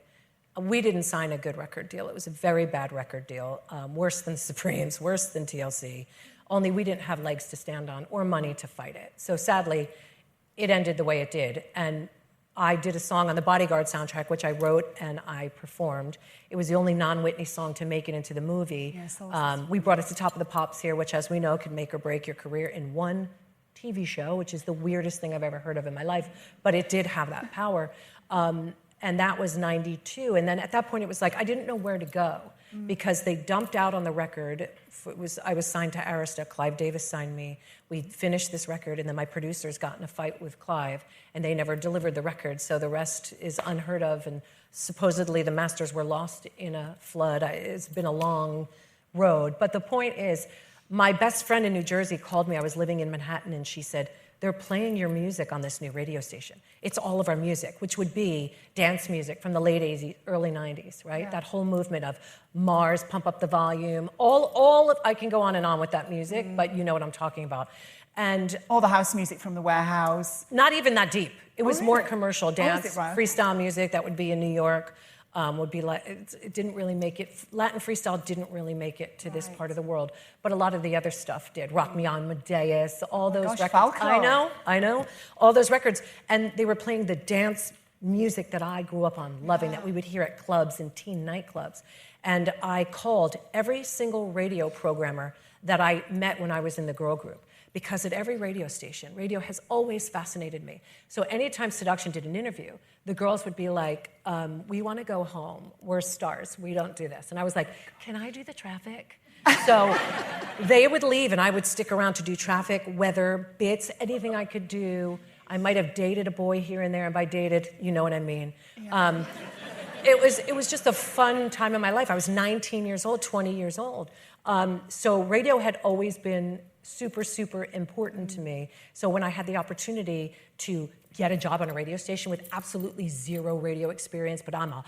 Speaker 22: we didn't sign a good record deal. It was a very bad record deal, worse than Supremes, worse than TLC, only we didn't have legs to stand on or money to fight it. So sadly, it ended the way it did. And I did a song on the Bodyguard soundtrack, which I wrote and I performed. It was the only non-Whitney song to make it into the movie.
Speaker 11: Yes,
Speaker 22: we brought it to Top of the Pops here, which, as we know, can make or break your career in one TV show, which is the weirdest thing I've ever heard of in my life. But it did have that power. And that was '92. And then at that point, it was like, I didn't know where to go because they dumped out on the record. I was signed to Arista. Clive Davis signed me. We finished this record, and then my producers got in a fight with Clive, and they never delivered the record. So the rest is unheard of, and supposedly the masters were lost in a flood. It's been a long road. But the point is, my best friend in New Jersey called me. I was living in Manhattan, and she said, they're playing your music on this new radio station. It's all of our music, which would be dance music from the late 80s, early 90s, right? Yeah. That whole movement of Mars, Pump Up the Volume, I can go on and on with that music, but you know what I'm talking about. And
Speaker 11: all the house music from the Warehouse.
Speaker 22: Not even that deep. It was more commercial dance,
Speaker 11: is it, right?
Speaker 22: freestyle music that would be in New York.
Speaker 6: would be like, it didn't really make it, Latin freestyle didn't really make it to this part of the world, but a lot of the other stuff did. Rock Me On, Medeas, all those records.
Speaker 11: Falco.
Speaker 6: I know, all those records. And they were playing the dance music that I grew up on, loving, that we would hear at clubs and teen nightclubs. And I called every single radio programmer that I met when I was in the girl group, because at every radio station, radio has always fascinated me. So anytime Seduction did an interview, the girls would be like, we want to go home. We're stars. We don't do this. And I was like, can I do the traffic? So they would leave, and I would stick around to do traffic, weather, bits, anything I could do. I might have dated a boy here and there, and by dated, you know what I mean. Yeah. It was just a fun time in my life. I was 19 years old, 20 years old. So radio had always been super, super important to me. So when I had the opportunity to get a job on a radio station with absolutely zero radio experience, but I'm a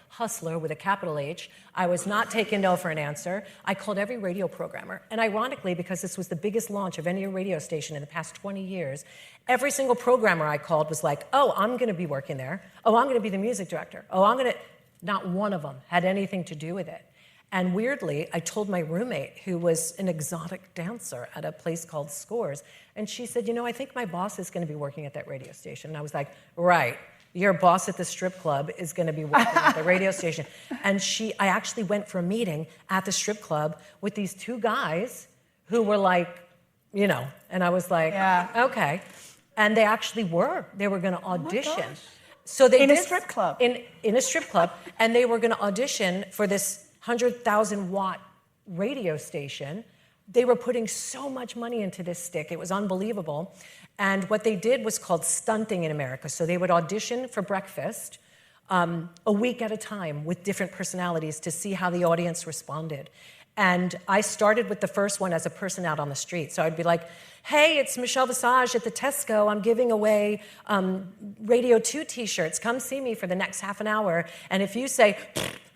Speaker 6: hustler with a capital H. I was not taking no for an answer. I called every radio programmer. And ironically, because this was the biggest launch of any radio station in the past 20 years, every single programmer I called was like, oh, I'm going to be working there. Oh, I'm going to be the music director. Oh, I'm going to... Not one of them had anything to do with it. And weirdly, I told my roommate, who was an exotic dancer at a place called Scores, and she said, I think my boss is going to be working at that radio station. And I was like, right, your boss at the strip club is going to be working at the radio station. And I actually went for a meeting at the strip club with these two guys who were like, and I was like, okay. And they actually were. They were going to audition. So they
Speaker 11: in a strip club?
Speaker 6: In a strip club, and they were going to audition for this 100,000-watt radio station. They were putting so much money into this stick. It was unbelievable. And what they did was called stunting in America. So they would audition for breakfast a week at a time with different personalities to see how the audience responded. And I started with the first one as a person out on the street. So I'd be like, hey, it's Michelle Visage at the Tesco. I'm giving away Radio 2 T-shirts. Come see me for the next half an hour. And if you say,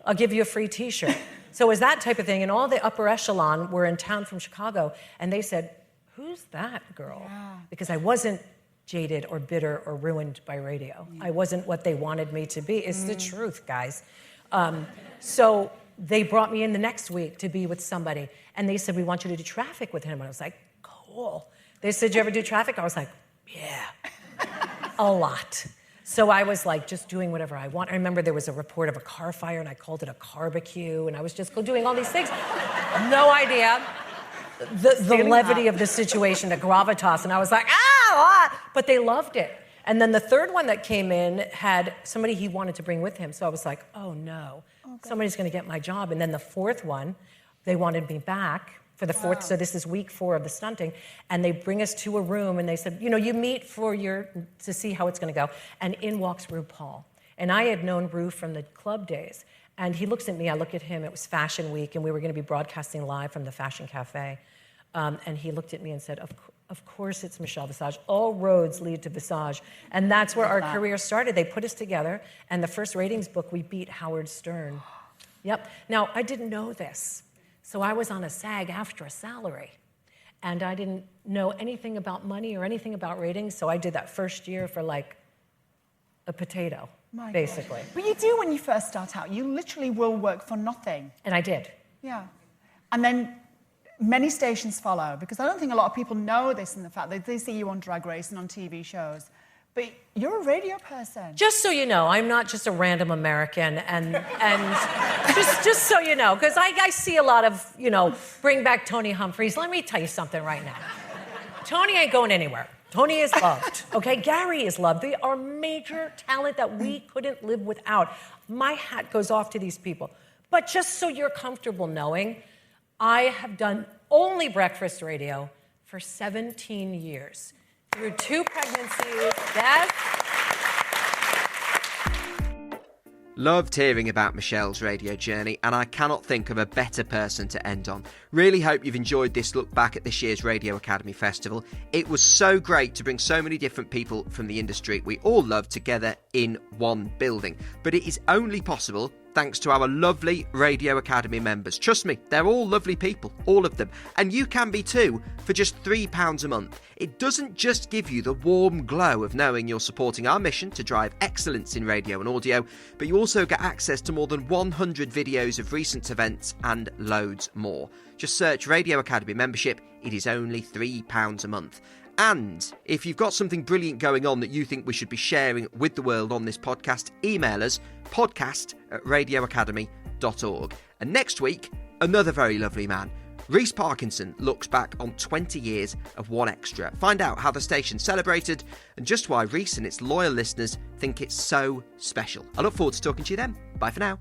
Speaker 6: I'll give you a free T-shirt. So it was that type of thing. And all the upper echelon were in town from Chicago. And they said, who's that girl? Yeah. Because I wasn't jaded or bitter or ruined by radio. I wasn't what they wanted me to be. It's the truth, guys. So they brought me in the next week to be with somebody. And they said, we want you to do traffic with him. And I was like, cool. They said, you ever do traffic? I was like, yeah, a lot. So I was like just doing whatever I want. I remember there was a report of a car fire, and I called it a carbecue, and I was just doing all these things. No idea the levity of the situation, the gravitas, and I was like, but they loved it. And then the third one that came in had somebody he wanted to bring with him, so I was like, oh no, somebody's going to get my job. And then the fourth one, they wanted me back for the fourth, so this is week 4 of the stunting, and they bring us to a room, and they said, you meet to see how it's going to go, and in walks RuPaul. And I had known Ru from the club days, and he looks at me, I look at him, it was Fashion Week, and we were going to be broadcasting live from the Fashion Cafe, and he looked at me and said, of course it's Michelle Visage. All roads lead to Visage. And that's where our career started. They put us together, and the first ratings book, we beat Howard Stern. Yep. Now, I didn't know this. So I was on a SAG-AFTRA salary, and I didn't know anything about money or anything about ratings, so I did that first year for like a potato, basically.
Speaker 11: But you do when you first start out. You literally will work for nothing.
Speaker 6: And I did.
Speaker 11: Yeah. And then many stations follow, because I don't think a lot of people know this, and the fact that they see you on Drag Race and on TV shows. But you're a radio person.
Speaker 6: Just so you know, I'm not just a random American, and just so you know, because I see a lot of, bring back Tony Humphries. Let me tell you something right now. Tony ain't going anywhere. Tony is loved, okay? Gary is loved. They are major talent that we couldn't live without. My hat goes off to these people. But just so you're comfortable knowing, I have done only breakfast radio for 17 years. Through 2 pregnancies, yes.
Speaker 1: Loved hearing about Michelle's radio journey, and I cannot think of a better person to end on. Really hope you've enjoyed this look back at this year's Radio Academy Festival. It was so great to bring so many different people from the industry we all love together in one building. But it is only possible thanks to our lovely Radio Academy members. Trust me, they're all lovely people, all of them. And you can be too for just £3 a month. It doesn't just give you the warm glow of knowing you're supporting our mission to drive excellence in radio and audio, but you also get access to more than 100 videos of recent events and loads more. Just search Radio Academy membership. It is only £3 a month. And if you've got something brilliant going on that you think we should be sharing with the world on this podcast, email us podcast@radioacademy.org. And next week, another very lovely man. Rhys Parkinson looks back on 20 years of 1Extra. Find out how the station celebrated and just why Rhys and its loyal listeners think it's so special. I look forward to talking to you then. Bye for now.